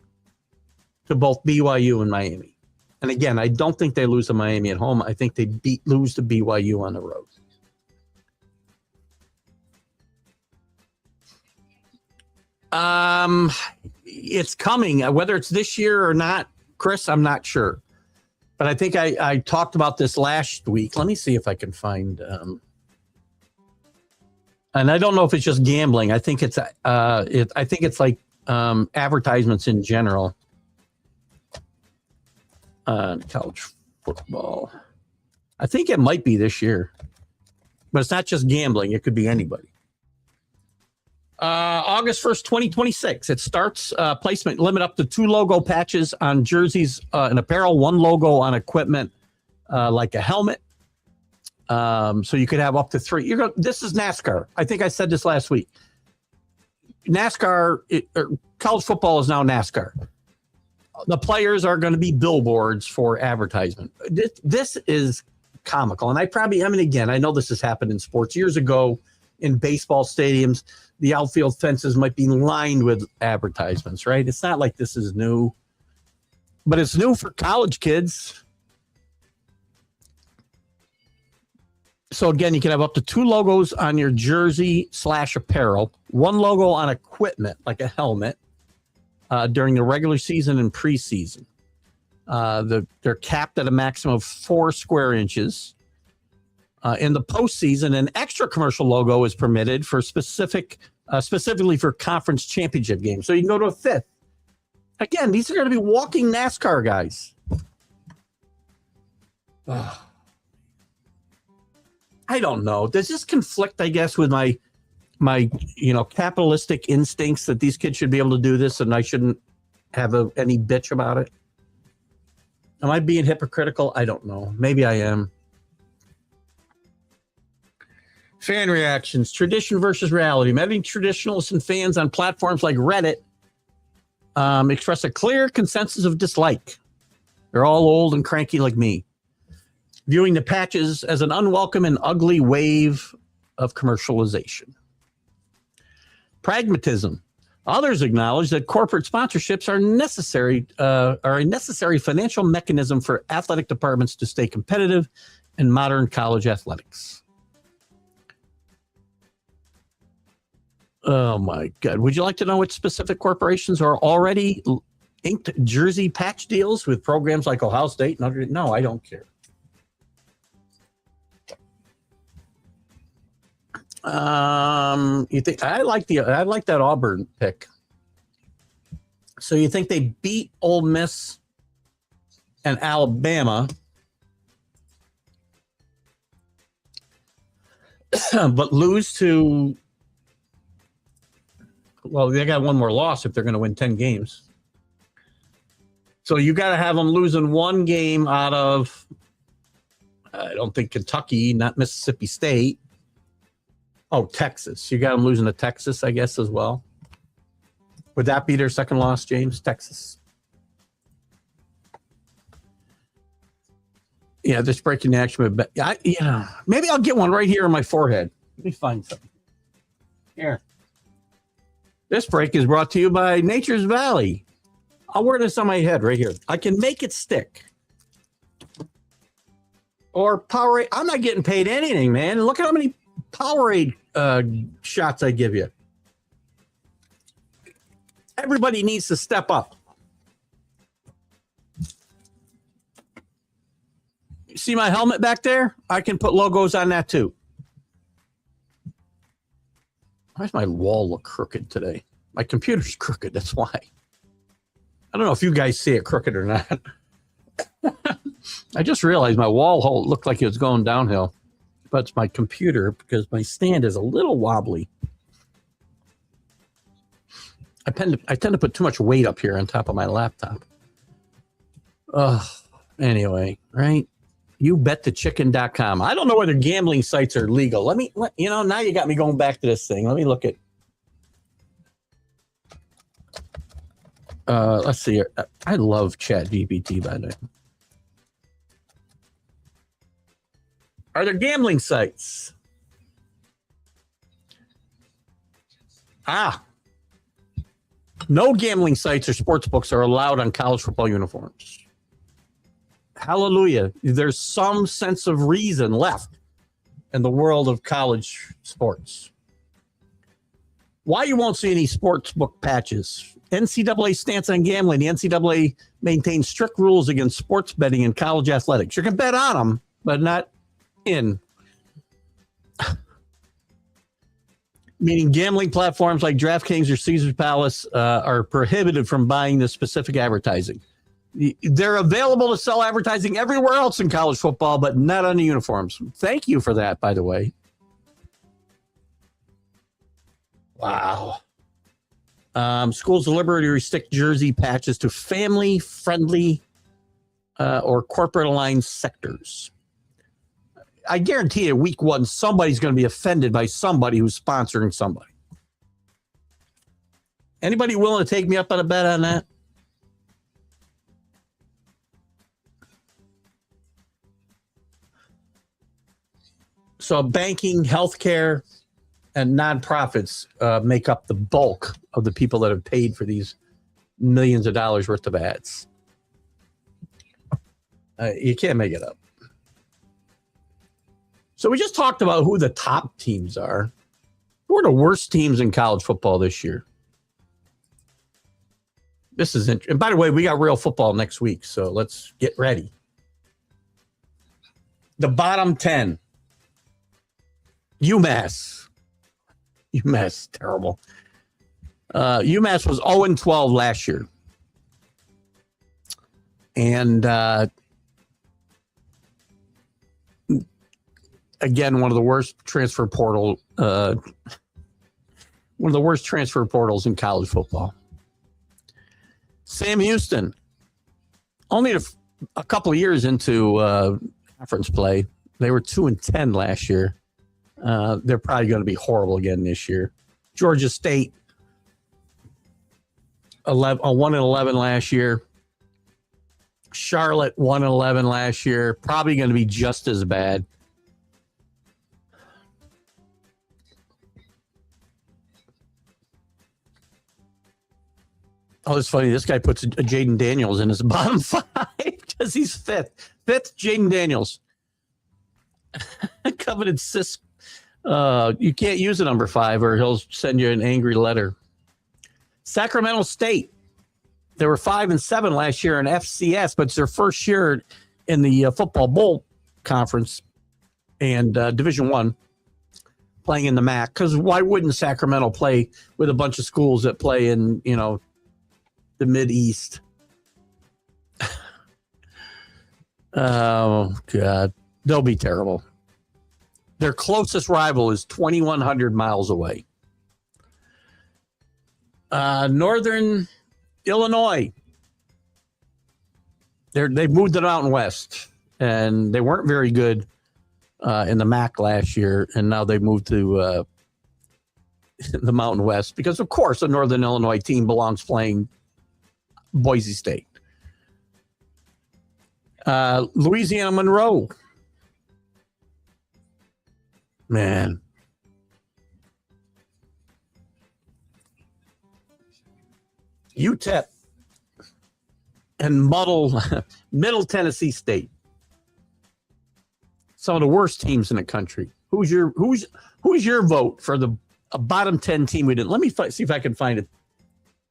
to both BYU and Miami. And again, I don't think they lose to Miami at home. I think they lose to BYU on the road. It's coming. Whether it's this year or not, Chris, I'm not sure. But I think I talked about this last week. Let me see if I can find. And I don't know if it's just gambling. I think it's I think it's like advertisements in general. College football. I think it might be this year, but it's not just gambling. It could be anybody. August 1st, 2026. It starts placement limit up to 2 logo patches on jerseys and apparel, 1 logo on equipment like a helmet. So you could have up to 3. This is NASCAR. I think I said this last week. College football is now NASCAR. The players are going to be billboards for advertisement. This is comical. And again, I know this has happened in sports years ago in baseball stadiums. The outfield fences might be lined with advertisements, right? It's not like this is new, but it's new for college kids. So again, you can have up to 2 logos on your jersey / apparel, 1 logo on equipment like a helmet during the regular season and preseason. They're capped at a maximum of 4 square inches. In the postseason, an extra commercial logo is permitted for specifically for conference championship games. So you can go to a 5th. Again, these are going to be walking NASCAR guys. Ugh. I don't know. Does this conflict, I guess, with my capitalistic instincts that these kids should be able to do this and I shouldn't have any bitch about it? Am I being hypocritical? I don't know. Maybe I am. Fan reactions, tradition versus reality. Many traditionalists and fans on platforms like Reddit express a clear consensus of dislike. They're all old and cranky like me, viewing the patches as an unwelcome and ugly wave of commercialization. Pragmatism. Others acknowledge that corporate sponsorships are a necessary financial mechanism for athletic departments to stay competitive in modern college athletics. Oh my God. Would you like to know which specific corporations are already inked jersey patch deals with programs like Ohio State? No, I don't care. You think I like that Auburn pick. So you think they beat Ole Miss and Alabama, but lose to, well, they got 1 more loss if they're going to win 10 games. So you got to have them losing 1 game out of, I don't think Kentucky, not Mississippi State. Oh, Texas. You got them losing to Texas, I guess, as well. Would that be their second loss, James? Texas. Yeah, just breaking the action. Maybe I'll get one right here on my forehead. Let me find something. Here. This break is brought to you by Nature's Valley. I'll wear this on my head right here. I can make it stick. Or Powerade. I'm not getting paid anything, man. Look at how many Powerade shots I give you. Everybody needs to step up. See my helmet back there? I can put logos on that too. Why does my wall look crooked today? My computer's crooked, that's why. I don't know if you guys see it crooked or not. I just realized my wall hole looked like it was going downhill. But it's my computer because my stand is a little wobbly. I tend to put too much weight up here on top of my laptop. Anyway, right? YouBetTheChicken.com. I don't know whether gambling sites are legal. Now you got me going back to this thing. Let me look at. Let's see here. I love ChatGPT, by the way. Are there gambling sites? No gambling sites or sports books are allowed on college football uniforms. Hallelujah. There's some sense of reason left in the world of college sports. Why you won't see any sports book patches? NCAA stance on gambling. The NCAA maintains strict rules against sports betting in college athletics. You can bet on them, but not in. Meaning gambling platforms like DraftKings or Caesars Palace are prohibited from buying this specific advertising. They're available to sell advertising everywhere else in college football, but not on the uniforms. Thank you for that, by the way. Wow. Schools of liberty restrict jersey patches to family-friendly or corporate-aligned sectors. I guarantee you, week one, somebody's going to be offended by somebody who's sponsoring somebody. Anybody willing to take me up on a bet on that? So banking, healthcare, and nonprofits make up the bulk of the people that have paid for these millions of dollars worth of ads. You can't make it up. So we just talked about who the top teams are. Who are the worst teams in college football this year? This is interesting. And by the way, we got real football next week, so let's get ready. The bottom 10. UMass, terrible. UMass was 0-12 last year. And again, one of the worst transfer portals in college football. Sam Houston, only a couple of years into conference play, they were 2-10 last year. They're probably going to be horrible again this year. Georgia State, 1-11 last year. Charlotte, 1-11 last year. Probably going to be just as bad. Oh, it's funny. This guy puts Jaden Daniels in his bottom 5 because he's fifth. Fifth, Jaden Daniels. Coveted cis. You can't use a number 5 or he'll send you an angry letter. Sacramento State. They were 5-7 last year in FCS, but it's their first year in the Football Bowl Conference and Division I, playing in the MAC. Because why wouldn't Sacramento play with a bunch of schools that play in, the Mid-East? Oh, God. They'll be terrible. Their closest rival is 2,100 miles away. Northern Illinois. They've moved to the Mountain West, and they weren't very good in the MAC last year, and now they've moved to the Mountain West because, of course, the Northern Illinois team belongs playing Boise State. Louisiana Monroe. Man. UTEP and Middle Tennessee State. Some of the worst teams in the country. Who's your vote for a bottom 10 team we didn't? Let me see if I can find it.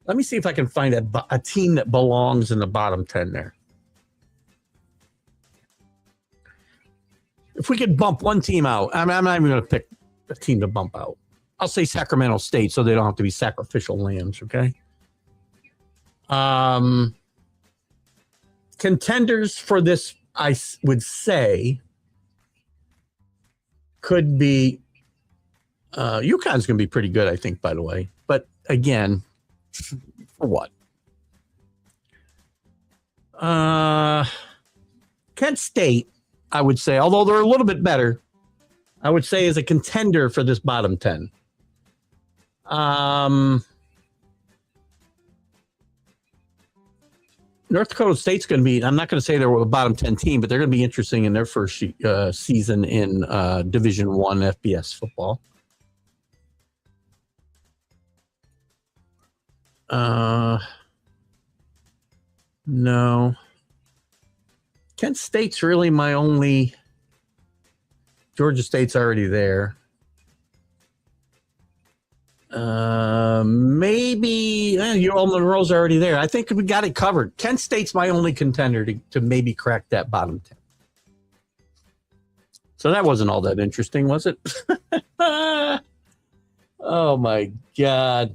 Let me see if I can find a team that belongs in the bottom 10 there. If we could bump one team out, I'm not even going to pick a team to bump out. I'll say Sacramento State so they don't have to be sacrificial lambs, okay? Contenders for this, I would say, could be UConn's going to be pretty good, I think, by the way. But again, for what? Kent State, I would say, although they're a little bit better, I would say is a contender for this bottom 10. North Dakota State's going to be, I'm not going to say they're a bottom 10 team, but they're going to be interesting in their first season in Division I FBS football. No. Kent State's really my only. Georgia State's already there. Maybe UL Monroe's already there. I think we got it covered. Kent State's my only contender to maybe crack that bottom 10. So that wasn't all that interesting, was it? Oh my God.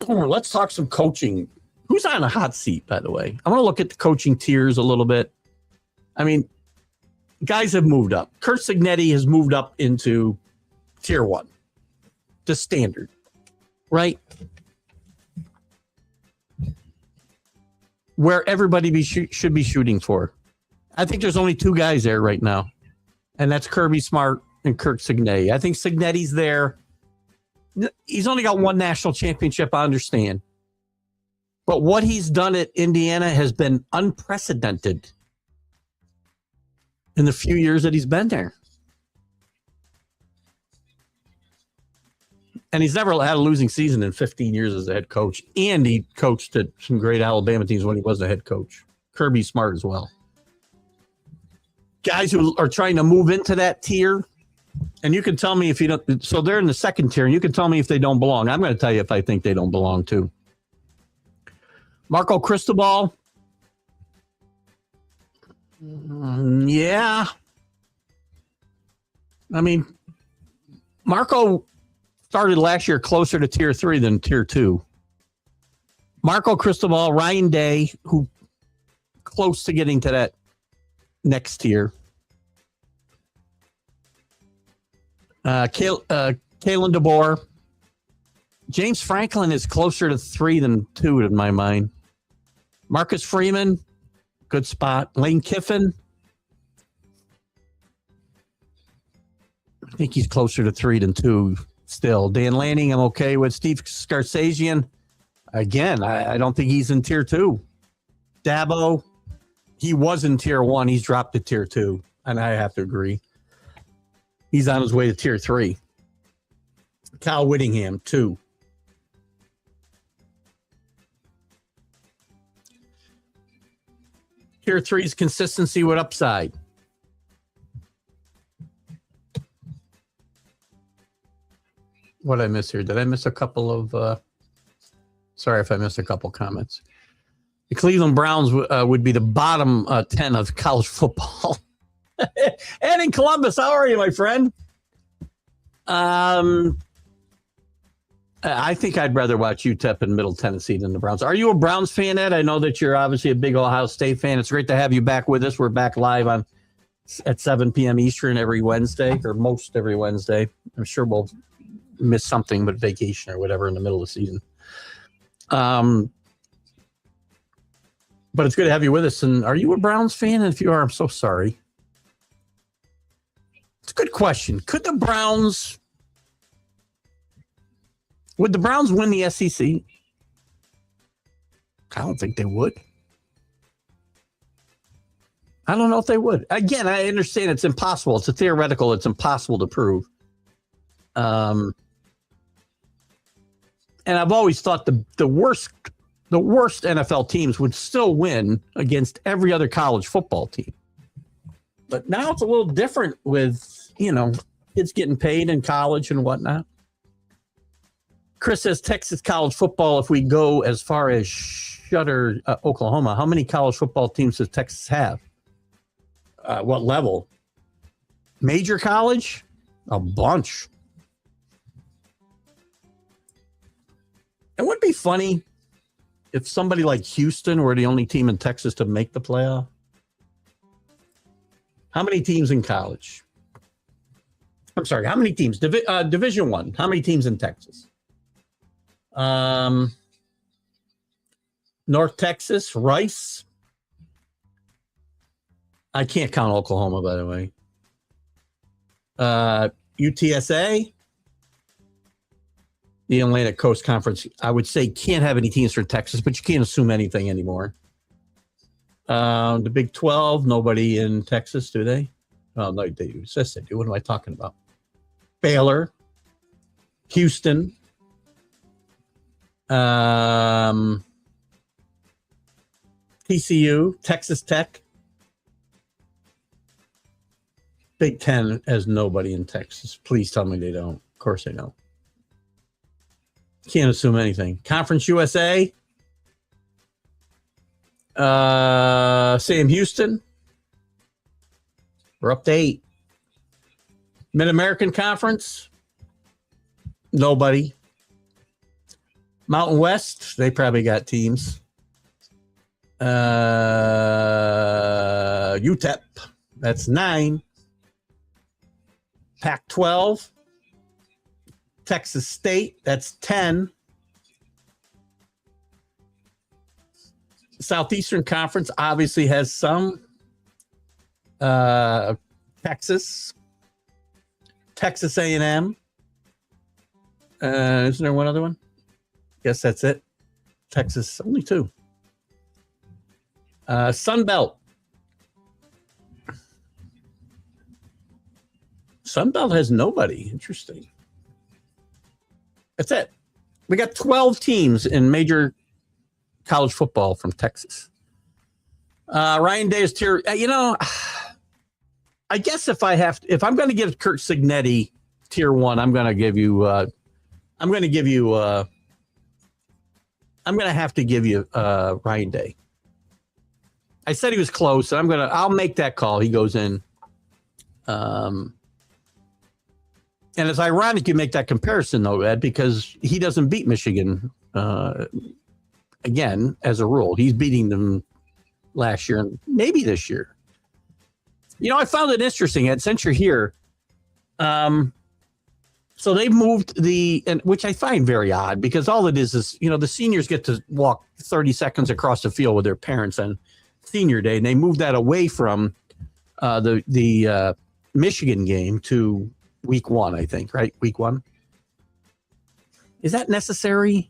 Let's talk some coaching. Who's on a hot seat, by the way? I want to look at the coaching tiers a little bit. I mean, guys have moved up. Kurt Signetti has moved up into tier 1, the standard, right? Where everybody should be shooting for. I think there's only 2 guys there right now, and that's Kirby Smart and Kirk Signetti. I think Signetti's there. He's only got 1 national championship, I understand. But what he's done at Indiana has been unprecedented in the few years that he's been there. And he's never had a losing season in 15 years as a head coach. And he coached at some great Alabama teams when he was a head coach. Kirby Smart as well. Guys who are trying to move into that tier, and you can tell me if you don't. So they're in the second tier, and you can tell me if they don't belong. I'm going to tell you if I think they don't belong too. Marco Cristobal. Yeah. I mean, Marco started last year closer to tier 3 than tier 2. Marco Cristobal, Ryan Day, who close to getting to that next tier. Kalen DeBoer. James Franklin is closer to 3 than 2 in my mind. Marcus Freeman, good spot. Lane Kiffin. I think he's closer to 3 than 2 still. Dan Lanning, I'm okay with. Steve Scarsazian. Again, I don't think he's in tier 2. Dabo, he was in tier 1. He's dropped to tier 2. And I have to agree. He's on his way to tier 3. Kyle Whittingham, 2. Tier 3 is consistency with upside. What did I miss here? Did I miss a couple of... sorry if I missed a couple comments. The Cleveland Browns would be the bottom 10 of college football. And in Columbus, how are you, my friend? I think I'd rather watch UTEP in Middle Tennessee than the Browns. Are you a Browns fan, Ed? I know that you're obviously a big Ohio State fan. It's great to have you back with us. We're back live at 7 p.m. Eastern every Wednesday, or most every Wednesday. I'm sure we'll miss something, but vacation or whatever in the middle of the season. But it's good to have you with us. And are you a Browns fan? And if you are, I'm so sorry. It's a good question. Would the Browns win the SEC? I don't think they would. I don't know if they would. Again, I understand it's impossible. It's a theoretical. It's impossible to prove. And I've always thought the worst NFL teams would still win against every other college football team. But now it's a little different with, kids getting paid in college and whatnot. Chris says Texas college football, if we go as far as Shutter, Oklahoma, how many college football teams does Texas have? What level? Major college? A bunch. It would be funny if somebody like Houston were the only team in Texas to make the playoff. How many teams in college? I'm sorry, how many teams? Division I. How many teams in Texas? North Texas, Rice. I can't count Oklahoma, by the way. UTSA. The Atlantic Coast Conference, I would say, can't have any teams for Texas, but you can't assume anything anymore. The Big 12, nobody in Texas, do they? Oh, no, they do. Yes, they do. What am I talking about? Baylor, Houston, TCU, Texas Tech. Big 10 has nobody in Texas. Please tell me they don't. Of course they don't. Can't assume anything. Conference USA. Sam Houston. We're up to 8. Mid-American Conference. Nobody. Mountain West. They probably got teams. UTEP. That's 9. Pac-12, Texas State, that's 10. Southeastern Conference obviously has some. Texas A&M. Isn't there one other one? Guess that's it. Texas, only 2. Sun Belt. Sun Belt has nobody. Interesting. That's it. We got 12 teams in major college football from Texas. Ryan Day is tier. I guess if I'm going to give Kurt Signetti tier 1, I'm going to have to give you Ryan Day. I said he was close, and I'll make that call. He goes in. And it's ironic you make that comparison, though, Ed, because he doesn't beat Michigan again, as a rule. He's beating them last year and maybe this year. I found it interesting, Ed, since you're here. So they moved which I find very odd, because all it is the seniors get to walk 30 seconds across the field with their parents on senior day, and they moved that away from the Michigan game to week 1, I think, right? Week 1. Is that necessary?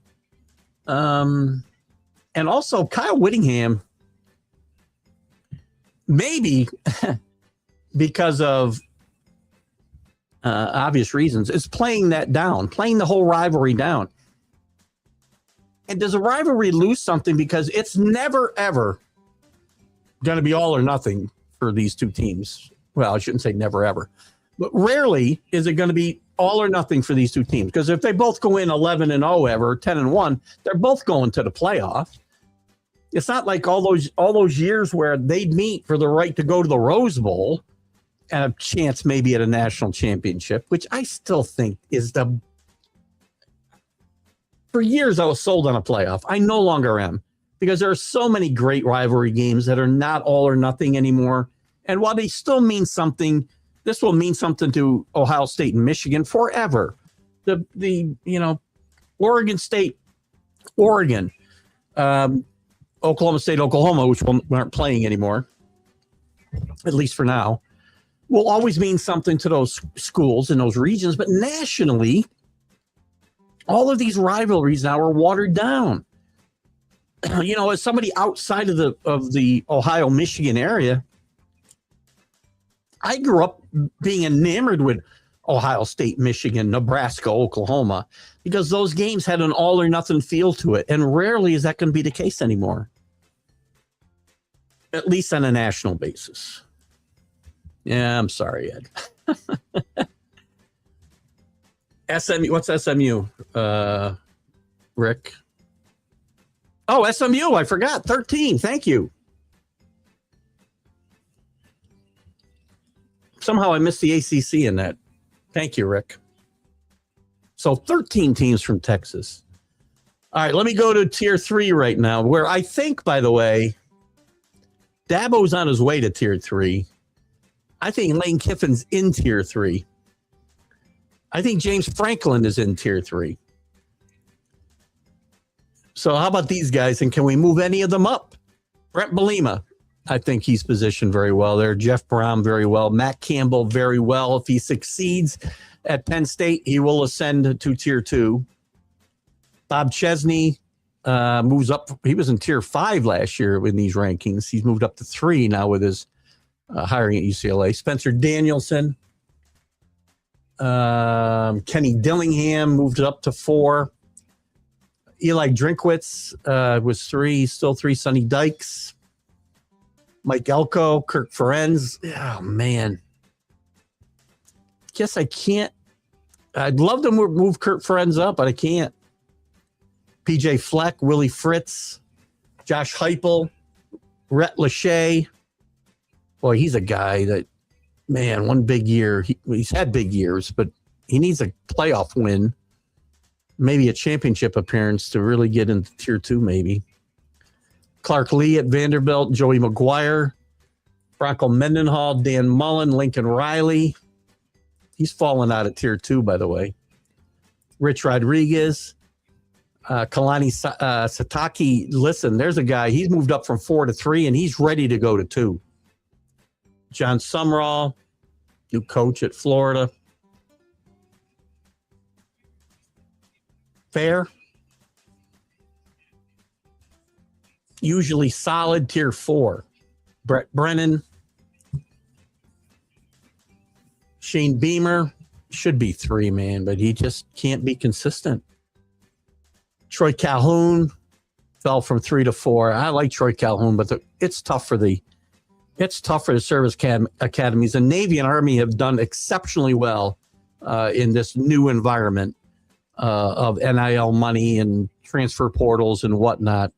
And also Kyle Whittingham, maybe because of obvious reasons, is playing the whole rivalry down. And does a rivalry lose something? Because it's never, ever going to be all or nothing for these two teams. Well, I shouldn't say never, ever. But rarely is it going to be all or nothing for these two teams. Because if they both go in 11-0 ever, 10-1, they're both going to the playoffs. It's not like all those years where they'd meet for the right to go to the Rose Bowl and a chance maybe at a national championship, which I still think is for years I was sold on a playoff. I no longer am, because there are so many great rivalry games that are not all or nothing anymore. And while they still mean something, this will mean something to Ohio State and Michigan forever. Oregon State, Oregon, Oklahoma State, Oklahoma, which aren't playing anymore, at least for now, will always mean something to those schools in those regions. But nationally, all of these rivalries now are watered down. As somebody outside of the Ohio, Michigan area, I grew up being enamored with Ohio State, Michigan, Nebraska, Oklahoma, because those games had an all or nothing feel to it. And rarely is that going to be the case anymore, at least on a national basis. Yeah, I'm sorry, Ed. SMU, what's SMU? Rick? Oh, SMU, I forgot. 13, thank you. Somehow I missed the ACC in that. Thank you, Rick. So 13 teams from Texas. All right, let me go to tier 3 right now, where I think, by the way, Dabo's on his way to tier 3. I think Lane Kiffin's in tier 3. I think James Franklin is in tier 3. So how about these guys? And can we move any of them up? Brett Bielema, I think he's positioned very well there. Jeff Brown, very well. Matt Campbell, very well. If he succeeds at Penn State, he will ascend to tier 2. Bob Chesney moves up. He was in tier 5 last year in these rankings. He's moved up to 3 now with his hiring at UCLA. Spencer Danielson. Kenny Dillingham moved up to 4. Eli Drinkwitz was 3, still 3. Sonny Dykes. Mike Elko, Kirk Ferenz. Oh, man. Guess I can't. I'd love to move Kirk Ferenz up, but I can't. PJ Fleck, Willie Fritz, Josh Heupel, Rhett Lachey. Boy, he's a guy that, man, one big year. He's had big years, but he needs a playoff win, maybe a championship appearance to really get into tier 2, maybe. Clark Lee at Vanderbilt, Joey McGuire, Bronco Mendenhall, Dan Mullen, Lincoln Riley. He's fallen out of tier 2, by the way. Rich Rodriguez, Kalani Sataki. Listen, there's a guy. He's moved up from 4 to 3, and he's ready to go to 2. John Sumrall, new coach at Florida. Fair. Usually solid, tier 4. Brett Brennan. Shane Beamer should be 3, man, but he just can't be consistent. Troy Calhoun fell from 3 to 4. I like Troy Calhoun, but it's tough for the service academies. And Navy and Army have done exceptionally well in this new environment of NIL money and transfer portals and whatnot.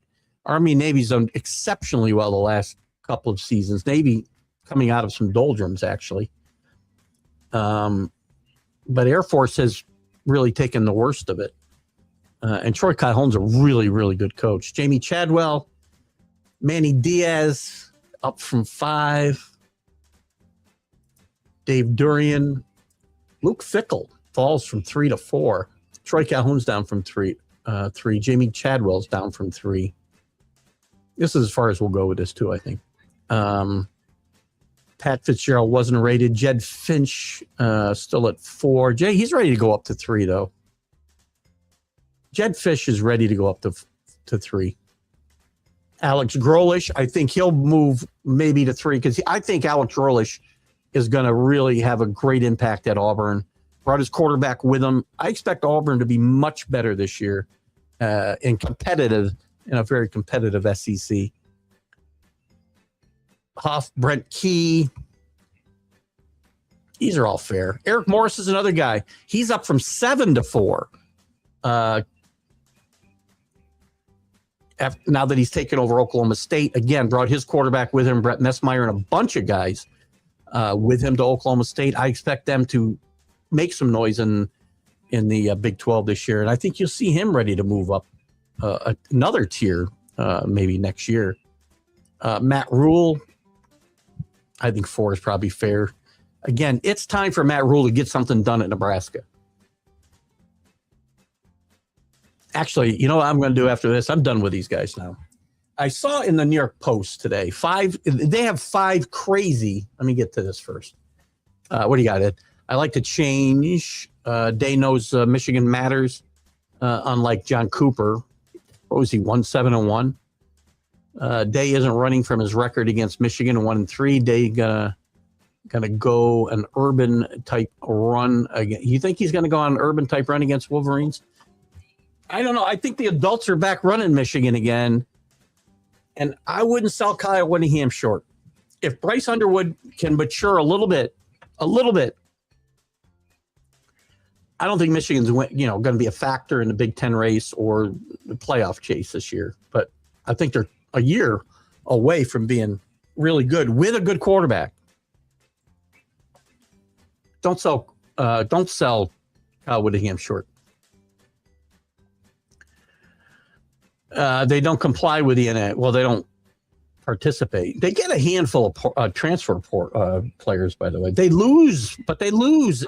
Army and Navy's done exceptionally well the last couple of seasons. Navy coming out of some doldrums, actually. But Air Force has really taken the worst of it. And Troy Calhoun's a really, really good coach. Jamie Chadwell, Manny Diaz up from 5. Dave Durian. Luke Fickle falls from 3 to 4. Troy Calhoun's down from 3. Jamie Chadwell's down from 3. This is as far as we'll go with this, too, I think. Pat Fitzgerald wasn't rated. Jed Finch still at 4. Jay, he's ready to go up to 3, though. Jed Fish is ready to go up to 3. Alex Grolish, I think he'll move maybe to 3 because I think Alex Grolish is going to really have a great impact at Auburn. Brought his quarterback with him. I expect Auburn to be much better this year and competitive in a very competitive SEC. Huff, Brent Key. These are all fair. Eric Morris is another guy. He's up from 7 to 4. Now that he's taken over Oklahoma State, again, brought his quarterback with him, Brett Messmeyer, and a bunch of guys with him to Oklahoma State. I expect them to make some noise in the Big 12 this year, and I think you'll see him ready to move up another tier maybe next year. Matt Rule, I think 4 is probably fair. Again, it's time for Matt Rule to get something done at Nebraska. Actually, you know what I'm going to do after this? I'm done with these guys now. I saw in the New York Post today, they have 5 crazy. Let me get to this first. What do you got, Ed? I like to change. Day knows Michigan matters, unlike John Cooper. What was he, 1-7-1? Day isn't running from his record against Michigan, 1-3. Day gonna go an urban type run again. You think he's gonna go on an urban type run against Wolverines? I don't know. I think the adults are back running Michigan again, and I wouldn't sell Kyle Whittingham short. If Bryce Underwood can mature a little bit, I don't think Michigan's going to be a factor in the Big Ten race or the playoff chase this year. But I think they're a year away from being really good with a good quarterback. Don't sell Kyle Whittingham short. They don't comply with the NA. Well, they don't participate. They get a handful of transfer players, by the way. They lose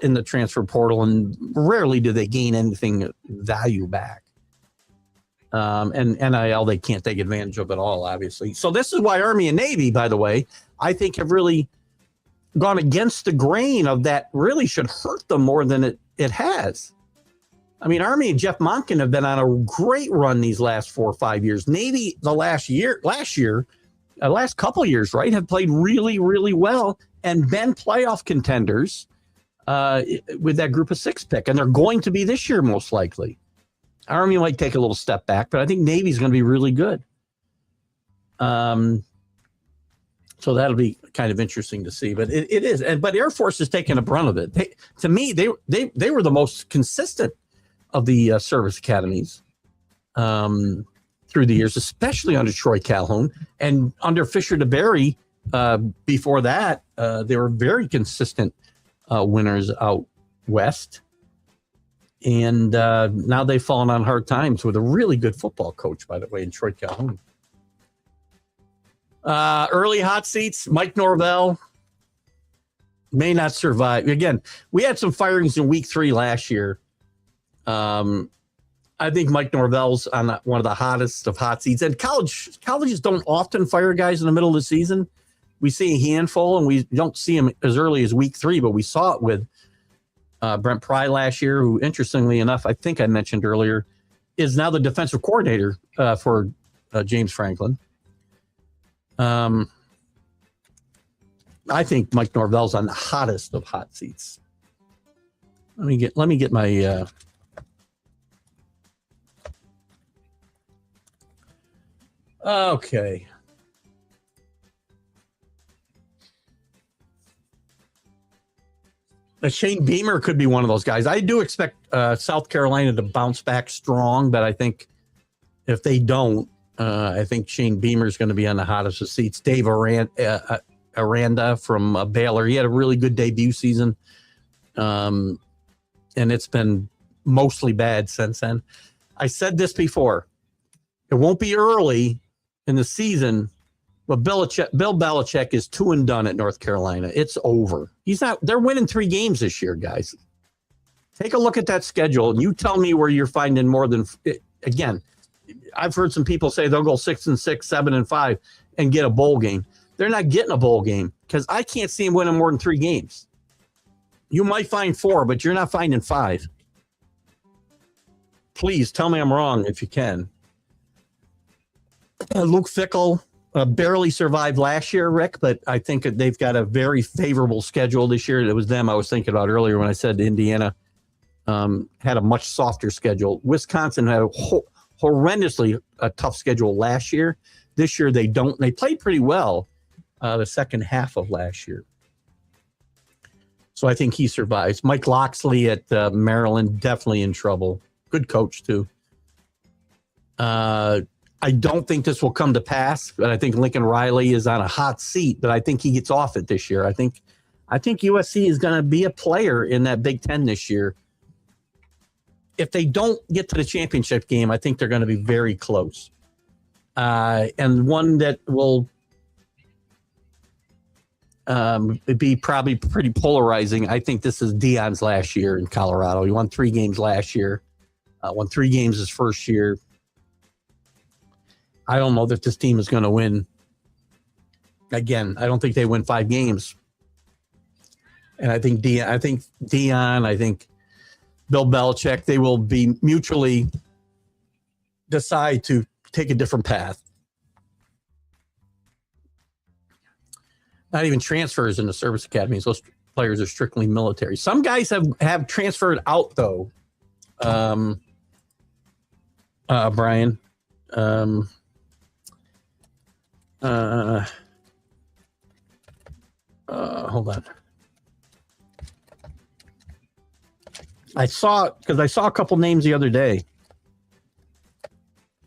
in the transfer portal, and rarely do they gain anything value back. And NIL, they can't take advantage of it all, obviously. So this is why Army and Navy, by the way, I think have really gone against the grain of that. Really should hurt them more than it has. I mean, Army and Jeff Monken have been on a great run these last 4 or 5 years. Navy, the last couple years, right, have played really, really well and been playoff contenders with that group of 6 pick. And they're going to be this year, most likely. Army might take a little step back, but I think Navy's going to be really good. So that'll be kind of interesting to see. But it is. But Air Force is taking a brunt of it. To me, they were the most consistent of the service academies through the years, especially under Troy Calhoun and under Fisher DeBerry. Before that, they were very consistent winners out west. And now they've fallen on hard times with a really good football coach, by the way, in Troy Calhoun. Early hot seats, Mike Norvell may not survive. Again, we had some firings in week 3 last year. I think Mike Norvell's on one of the hottest of hot seats. And colleges don't often fire guys in the middle of the season. We see a handful, and we don't see him as early as week 3, but we saw it with Brent Pry last year, who, interestingly enough, I think I mentioned earlier, is now the defensive coordinator for James Franklin. I think Mike Norvell's on the hottest of hot seats. Let me get my okay. Shane Beamer could be one of those guys. I do expect South Carolina to bounce back strong, but I think if they don't, I think Shane Beamer is going to be on the hottest of seats. Dave Aranda from Baylor, he had a really good debut season, and it's been mostly bad since then. I said this before. It won't be early in the season, but Bill Belichick is 2 and done at North Carolina. It's over. They're winning 3 games this year, guys. Take a look at that schedule, and you tell me where you're finding more than. Again, I've heard some people say they'll go 6-6, 7-5, and get a bowl game. They're not getting a bowl game because I can't see them winning more than 3 games. You might find 4, but you're not finding 5. Please tell me I'm wrong if you can. Luke Fickell barely survived last year, Rick, but I think they've got a very favorable schedule this year. It was them I was thinking about earlier when I said Indiana had a much softer schedule. Wisconsin had a horrendously tough schedule last year. This year they don't. They played pretty well the second half of last year. So I think he survives. Mike Loxley at Maryland, definitely in trouble. Good coach, too. I don't think this will come to pass, but I think Lincoln Riley is on a hot seat, but I think he gets off it this year. I think USC is going to be a player in that Big Ten this year. If they don't get to the championship game, I think they're going to be very close. And one that will be probably pretty polarizing. I think this is Deion's last year in Colorado. He won 3 games last year, won 3 games his first year. I don't know that this team is going to win. Again, I don't think they win 5 games. And I think Deion, I think Bill Belichick, they will be mutually decide to take a different path. Not even transfers in the service academies. Those players are strictly military. Some guys have transferred out, though. Brian. Hold on. I saw a couple names the other day.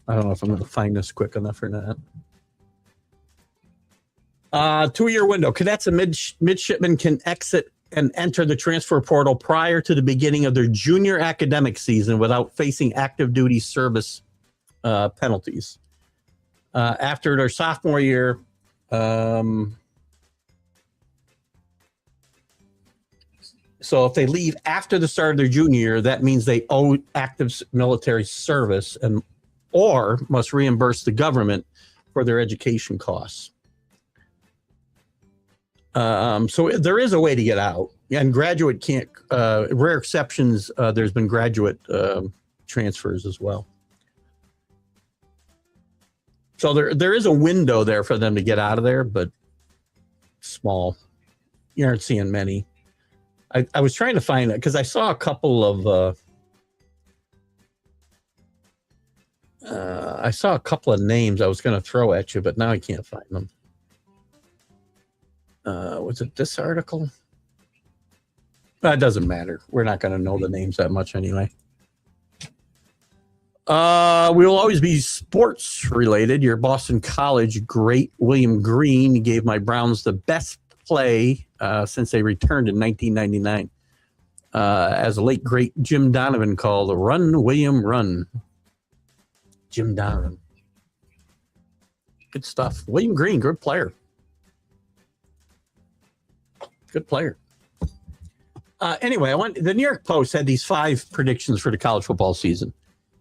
I don't know if I'm going to find this quick enough or not. 2-year window. Cadets and midshipmen can exit and enter the transfer portal prior to the beginning of their junior academic season without facing active duty service penalties. After their sophomore year, so if they leave after the start of their junior year, that means they owe active military service or must reimburse the government for their education costs. So there is a way to get out, and graduate can't. Rare exceptions. There's been graduate transfers as well. So there is a window there for them to get out of there, but small. You aren't seeing many. I was trying to find it because I saw a couple of names I was going to throw at you, but now I can't find them. Was it this article? It doesn't matter. We're not going to know the names that much anyway. We will always be sports related. Your Boston College great William Green gave my Browns the best play since they returned in 1999. As the late great Jim Donovan called, "Run, William, run." Jim Donovan. Good stuff. William Green, good player. Good player. Anyway, the New York Post had these 5 predictions for the college football season.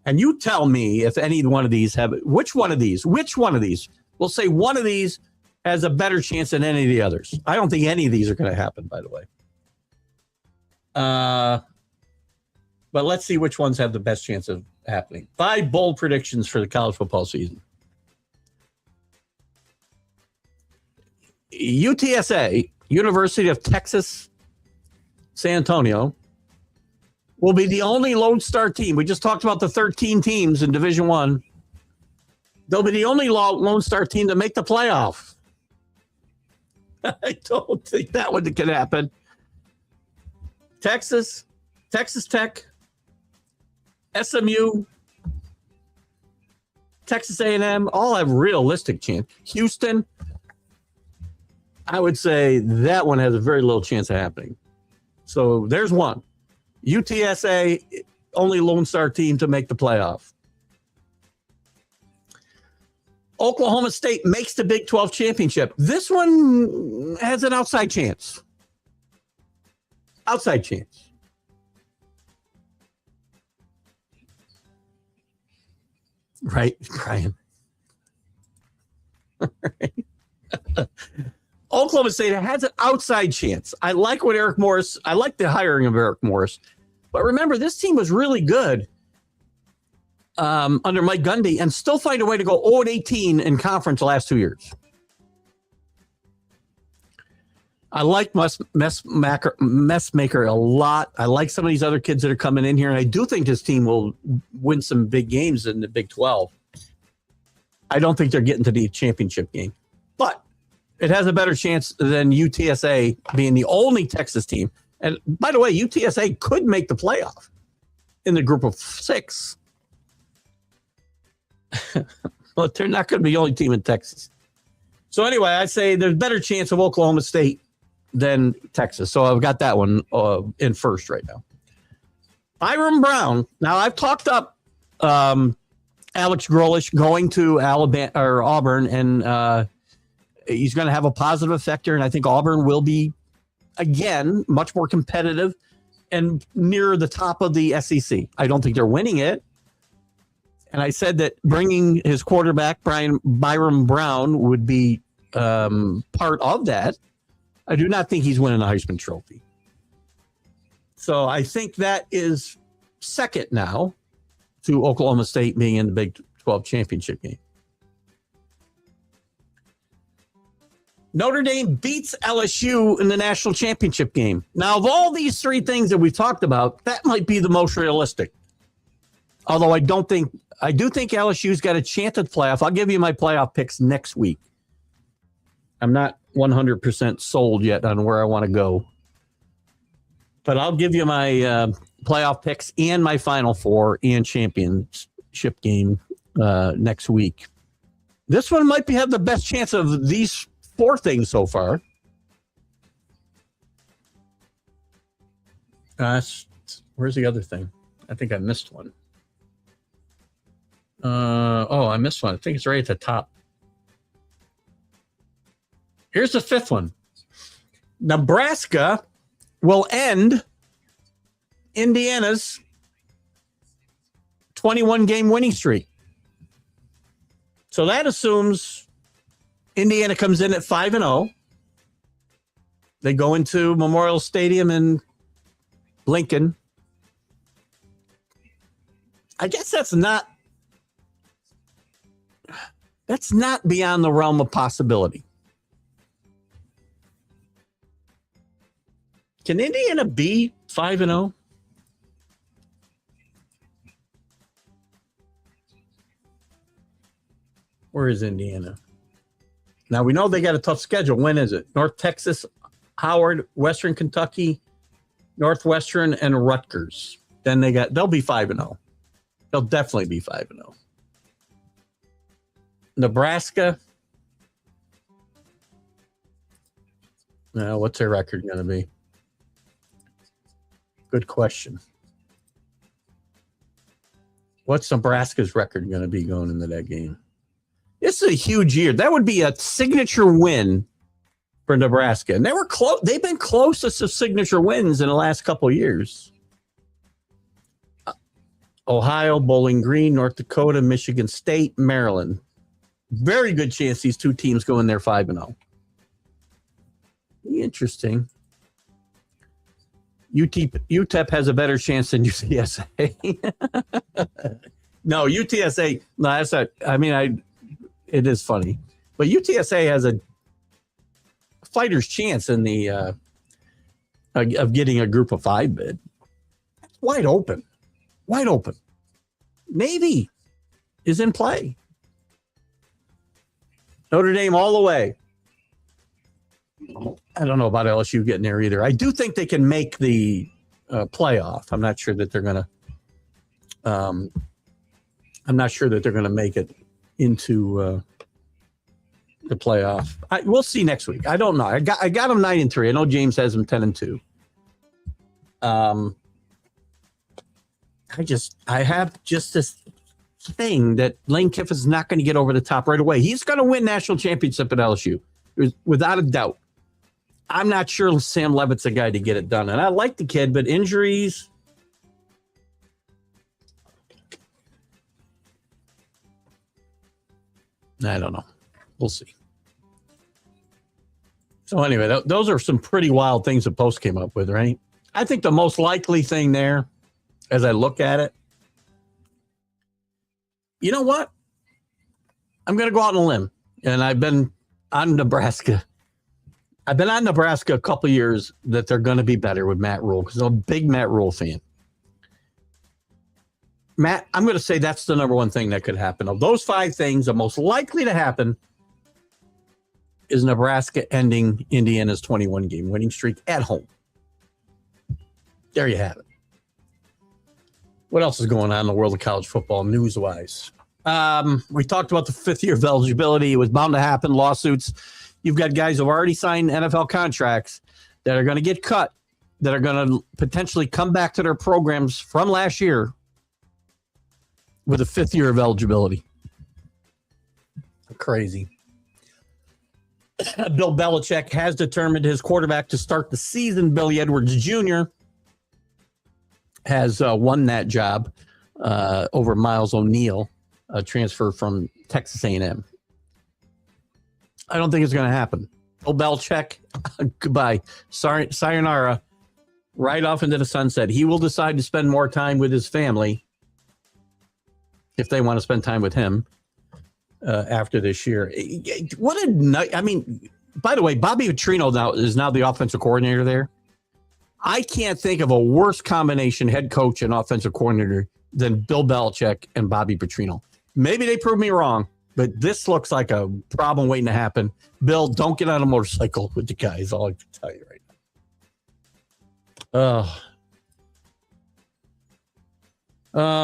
And you tell me if any one of these which one of these, we'll say one of these has a better chance than any of the others. I don't think any of these are going to happen, by the way. But let's see which ones have the best chance of happening. 5 bold predictions for the college football season. UTSA, University of Texas, San Antonio, will be the only Lone Star team. We just talked about the 13 teams in Division I. They'll be the only Lone Star team to make the playoff. I don't think that one can happen. Texas, Texas Tech, SMU, Texas A&M, all have realistic chance. Houston, I would say that one has a very little chance of happening. So there's one. UTSA, only Lone Star team to make the playoff. Oklahoma State makes the Big 12 championship. This one has an outside chance. Outside chance. Right, Brian? Oklahoma State has an outside chance. I like the hiring of Eric Morris. But remember, this team was really good under Mike Gundy and still find a way to go 0-18 in conference the last 2 years. I like Messmaker a lot. I like some of these other kids that are coming in here, and I do think this team will win some big games in the Big 12. I don't think they're getting to the championship game, but it has a better chance than UTSA being the only Texas team. And by the way, UTSA could make the playoff in the group of 6. But they're not going to be the only team in Texas. So anyway, I'd say there's a better chance of Oklahoma State than Texas. So I've got that one in first right now. Byron Brown. Now I've talked up Alex Grolish going to Alabama or Auburn, and he's going to have a positive effect here. And I think Auburn will be, again, much more competitive and near the top of the SEC. I don't think they're winning it. And I said that bringing his quarterback, Byron Brown, would be part of that. I do not think he's winning a Heisman Trophy. So I think that is second now to Oklahoma State being in the Big 12 championship game. Notre Dame beats LSU in the national championship game. Now, of all these 3 things that we've talked about, that might be the most realistic. Although I do think LSU's got a chance at the playoff. I'll give you my playoff picks next week. I'm not 100% sold yet on where I want to go. But I'll give you my playoff picks and my Final Four and championship game next week. This one might have the best chance of these 4 things so far. Where's the other thing? I think I missed one. I missed one. I think it's right at the top. Here's the 5th one. Nebraska will end Indiana's 21-game winning streak. So that assumes Indiana comes in at 5-0. They go into Memorial Stadium in Lincoln. I guess that's not beyond the realm of possibility. Can Indiana be 5-0? Where is Indiana? Now, we know they got a tough schedule. When is it? North Texas, Howard, Western Kentucky, Northwestern, and Rutgers. Then they'll be 5-0. They'll definitely be 5-0. Nebraska. Now, what's their record going to be? Good question. What's Nebraska's record going to be going into that game? This is a huge year. That would be a signature win for Nebraska. And they were close. They've been closest to signature wins in the last couple of years. Ohio, Bowling Green, North Dakota, Michigan State, Maryland. Very good chance these two teams go in there 5-0. Interesting. UTEP has a better chance than UTSA. No, UTSA. No, that's not. I mean, it is funny, but UTSA has a fighter's chance in the of getting a Group of 5 bid. It's wide open. Wide open. Navy is in play. Notre Dame all the way. I don't know about LSU getting there either. I do think they can make the playoff. I'm not sure that they're going to. I'm not sure that they're going to make it into the playoff. We'll see next week. I don't know. I got them 9-3. I know James has them 10-2. I have just this thing that Lane Kiffin's not going to get over the top right away. He's going to win national championship at LSU, without a doubt. I'm not sure Sam Levitt's a guy to get it done. And I like the kid, but injuries. I don't know. We'll see. So anyway, those are some pretty wild things the Post came up with, right? I think the most likely thing there, as I look at it, you know what? I'm going to go out on a limb. And I've been on Nebraska. I've been on Nebraska a couple of years that they're going to be better with Matt Rule because I'm a big Matt Rule fan. Matt, I'm going to say that's the number one thing that could happen. Of those 5 things, the most likely to happen is Nebraska ending Indiana's 21-game winning streak at home. There you have it. What else is going on in the world of college football news-wise? We talked about the 5th year of eligibility. It was bound to happen, lawsuits. You've got guys who have already signed NFL contracts that are going to get cut, that are going to potentially come back to their programs from last year with a 5th year of eligibility. Crazy. Bill Belichick has determined his quarterback to start the season. Billy Edwards Jr. has won that job over Miles O'Neill, a transfer from Texas A&M. I don't think it's going to happen. Bill Belichick, goodbye. Sayonara, right off into the sunset. He will decide to spend more time with his family if they want to spend time with him after this year. What a night. I mean, by the way, Bobby Petrino is now the offensive coordinator there. I can't think of a worse combination head coach and offensive coordinator than Bill Belichick and Bobby Petrino. Maybe they prove me wrong, but this looks like a problem waiting to happen. Bill, don't get on a motorcycle with the guys. All I can tell you right now.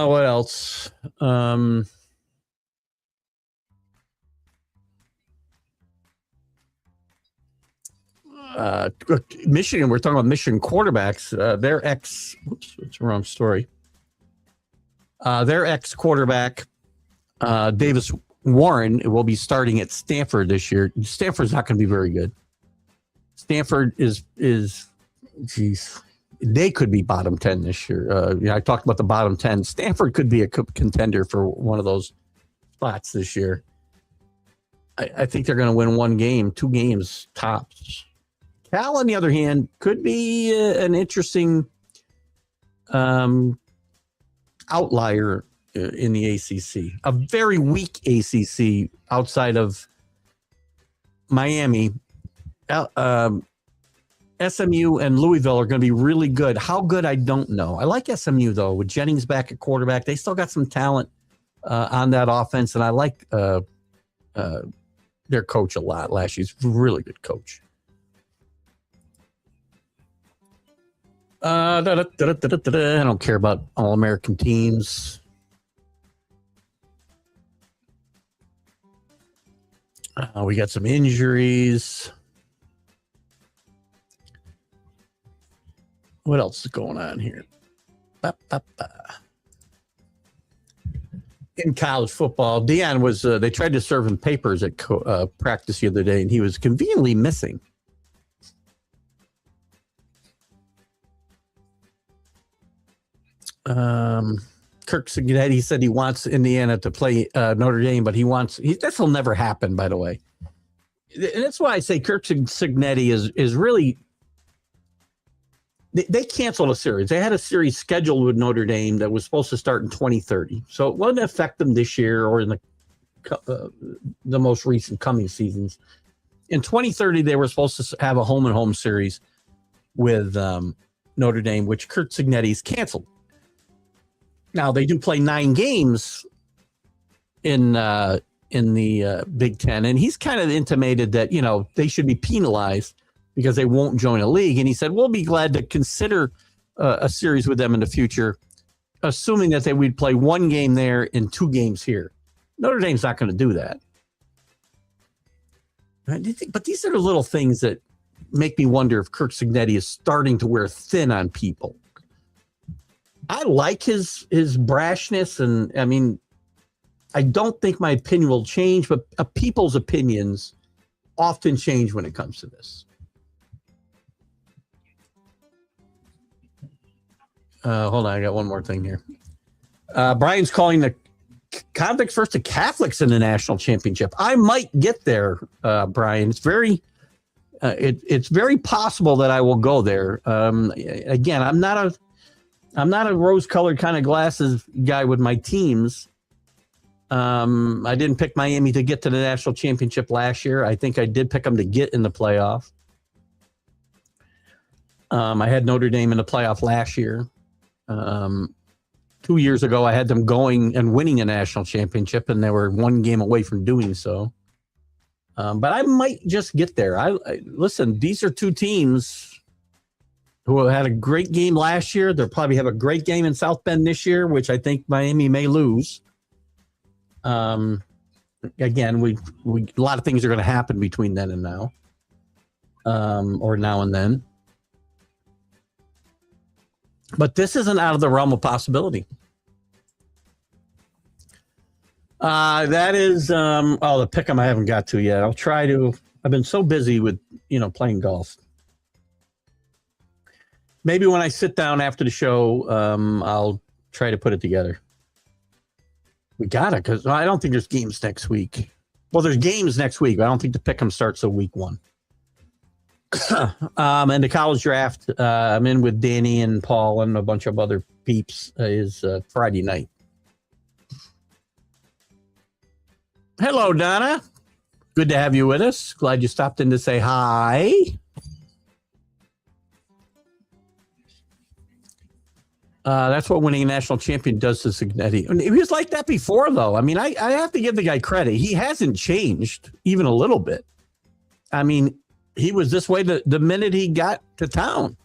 What else? Michigan, we're talking about Michigan quarterbacks. Their ex, it's the wrong story. Their ex-quarterback, Davis Warren, will be starting at Stanford this year. Stanford's not going to be very good. Stanford is geez, they could be bottom 10 this year. I talked about the bottom 10. Stanford could be a contender for one of those spots this year. I think they're going to win 1 game, 2 games tops. Cal, on the other hand, could be an interesting outlier in the ACC. A very weak ACC outside of Miami. SMU and Louisville are going to be really good. How good, I don't know. I like SMU, though, with Jennings back at quarterback. They still got some talent on that offense, and I like their coach a lot last year. He's a really good coach. I don't care about All-American teams. We got some injuries. What else is going on here? in college football. Deion was, they tried to serve him papers at practice the other day, and he was conveniently missing. Kirk Cignetti said he wants Indiana to play Notre Dame, but this will never happen, by the way. And that's why I say Kirk Cignetti is really, they canceled a series. They had a series scheduled with Notre Dame that was supposed to start in 2030. So it wouldn't affect them this year or in the most recent coming seasons. In 2030, they were supposed to have a home-and-home series with Notre Dame, which Kirk Cignetti's canceled. Now, they do play 9 games in the Big Ten, and he's kind of intimated that, they should be penalized because they won't join a league. And he said, we'll be glad to consider a series with them in the future, assuming that would play 1 game there and 2 games here. Notre Dame's not going to do that. But these are the little things that make me wonder if Kirk Cignetti is starting to wear thin on people. I like his brashness, and I mean, I don't think my opinion will change, but people's opinions often change when it comes to this. Hold on, I got one more thing here. Brian's calling the convicts versus Catholics in the national championship. I might get there, Brian. It's very possible that I will go there. Again, I'm not a rose-colored kind of glasses guy with my teams. I didn't pick Miami to get to the national championship last year. I think I did pick them to get in the playoff. I had Notre Dame in the playoff last year. 2 years ago, I had them going and winning a national championship, and they were 1 game away from doing so. But I might just get there. Listen, these are 2 teams who had a great game last year. They'll probably have a great game in South Bend this year, which I think Miami may lose. Again, a lot of things are going to happen between then and now, or now and then. But this isn't out of the realm of possibility. That is, the pick 'em I haven't got to yet. I'll try to. I've been so busy with, playing golf. Maybe when I sit down after the show, I'll try to put it together. We got it, because I don't think there's games next week. Well, there's games next week, but I don't think the pick 'em starts till week 1. And the college draft, I'm in with Danny and Paul and a bunch of other peeps, is Friday night. Hello, Donna. Good to have you with us. Glad you stopped in to say hi. That's what winning a national champion does to Cignetti. He was like that before, though. I mean, I have to give the guy credit. He hasn't changed even a little bit. I mean, he was this way the minute he got to town.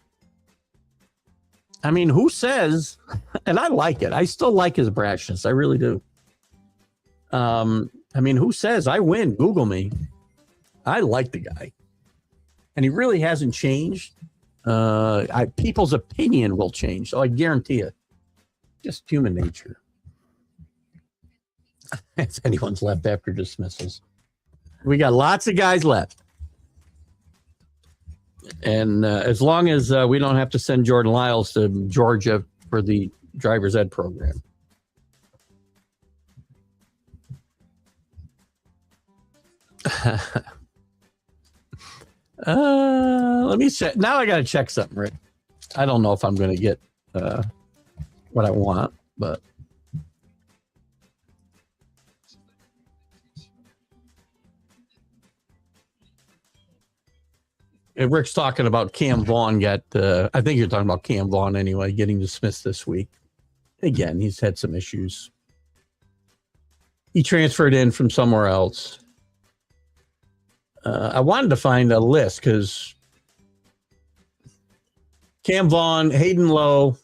I mean, who says, and I like it. I still like his brashness. I really do. I mean, who says I win? Google me. I like the guy. And he really hasn't changed. People's opinion will change. So I guarantee it. Just human nature. If anyone's left after dismissals. We got lots of guys left. And as long as we don't have to send Jordan Lyles to Georgia for the driver's ed program. Let me check. Now I got to check something, Rick. I don't know if I'm going to get what I want, but. And Rick's talking about Cam Vaughn I think you're talking about Cam Vaughn anyway, getting dismissed this week. Again, he's had some issues. He transferred in from somewhere else. I wanted to find a list because Cam Vaughn, Hayden Lowe,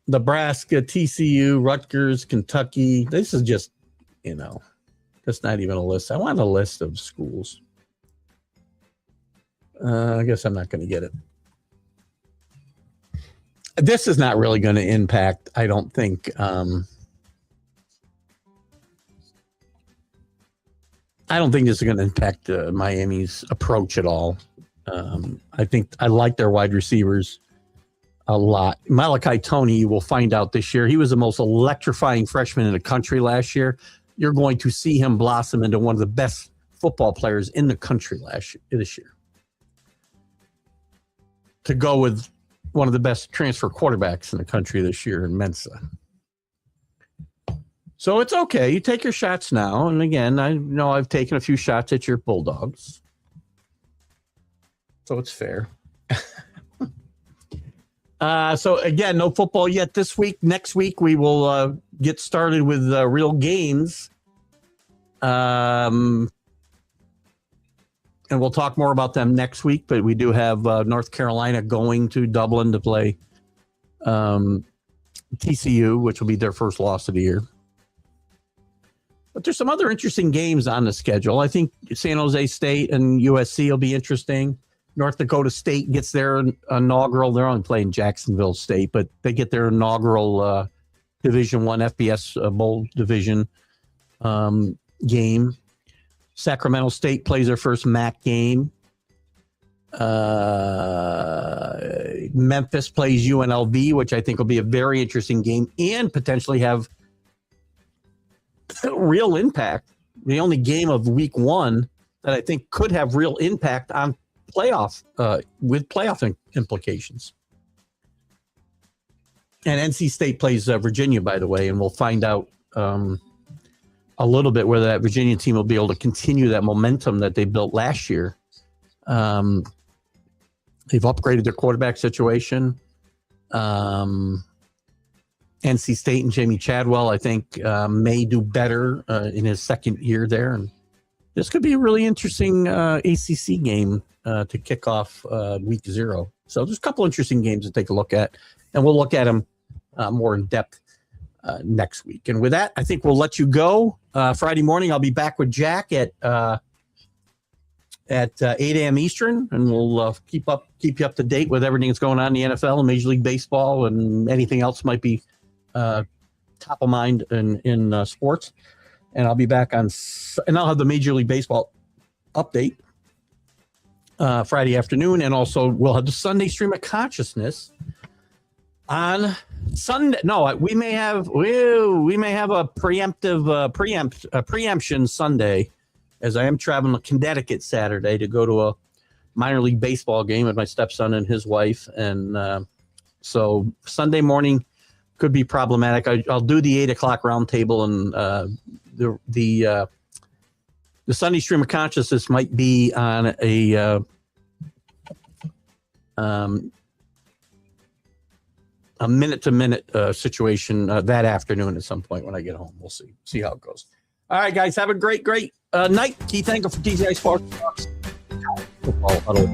Nebraska, TCU, Rutgers, Kentucky. This is just, that's not even a list. I want a list of schools. I guess I'm not going to get it. This is not really going to impact, I don't think. I don't think this is going to impact Miami's approach at all. I think I like their wide receivers a lot. Malachi Toney, you will find out this year, he was the most electrifying freshman in the country last year. You're going to see him blossom into one of the best football players in the country this year. To go with one of the best transfer quarterbacks in the country this year in Mensa. So it's okay. You take your shots now. And again, I know I've taken a few shots at your Bulldogs. So it's fair. So again, no football yet this week. Next week, we will get started with real games. And we'll talk more about them next week. But we do have North Carolina going to Dublin to play TCU, which will be their first loss of the year. But there's some other interesting games on the schedule. I think San Jose State and USC will be interesting. North Dakota State gets their inaugural. They're only playing Jacksonville State, but they get their inaugural Division I FBS Bowl Division game. Sacramento State plays their first MAC game. Memphis plays UNLV, which I think will be a very interesting game and potentially have real impact. The only game of week one that I think could have real impact on playoff with playoff implications. And NC State plays Virginia, by the way, and we'll find out a little bit whether that Virginia team will be able to continue that momentum that they built last year. They've upgraded their quarterback situation. NC State and Jamie Chadwell, I think, may do better in his second year there. And this could be a really interesting ACC game to kick off week 0. So there's a couple interesting games to take a look at, and we'll look at them more in depth next week. And with that, I think we'll let you go. Friday morning, I'll be back with Jack at 8 a.m. Eastern, and we'll keep you up to date with everything that's going on in the NFL and Major League Baseball and anything else might be top of mind in sports. And I'll be back and I'll have the Major League Baseball update Friday afternoon, and also we'll have the Sunday Stream of Consciousness on Sunday. No, we may have a preemption Sunday, as I am traveling to Connecticut Saturday to go to a minor league baseball game with my stepson and his wife, and so Sunday morning could be problematic. I'll do the 8 o'clock roundtable, and the Sunday Stream of Consciousness might be on a minute-to-minute situation that afternoon at some point when I get home. We'll see how it goes. All right, guys, have a great night. Keith Engle for TGI Sports Football Huddle.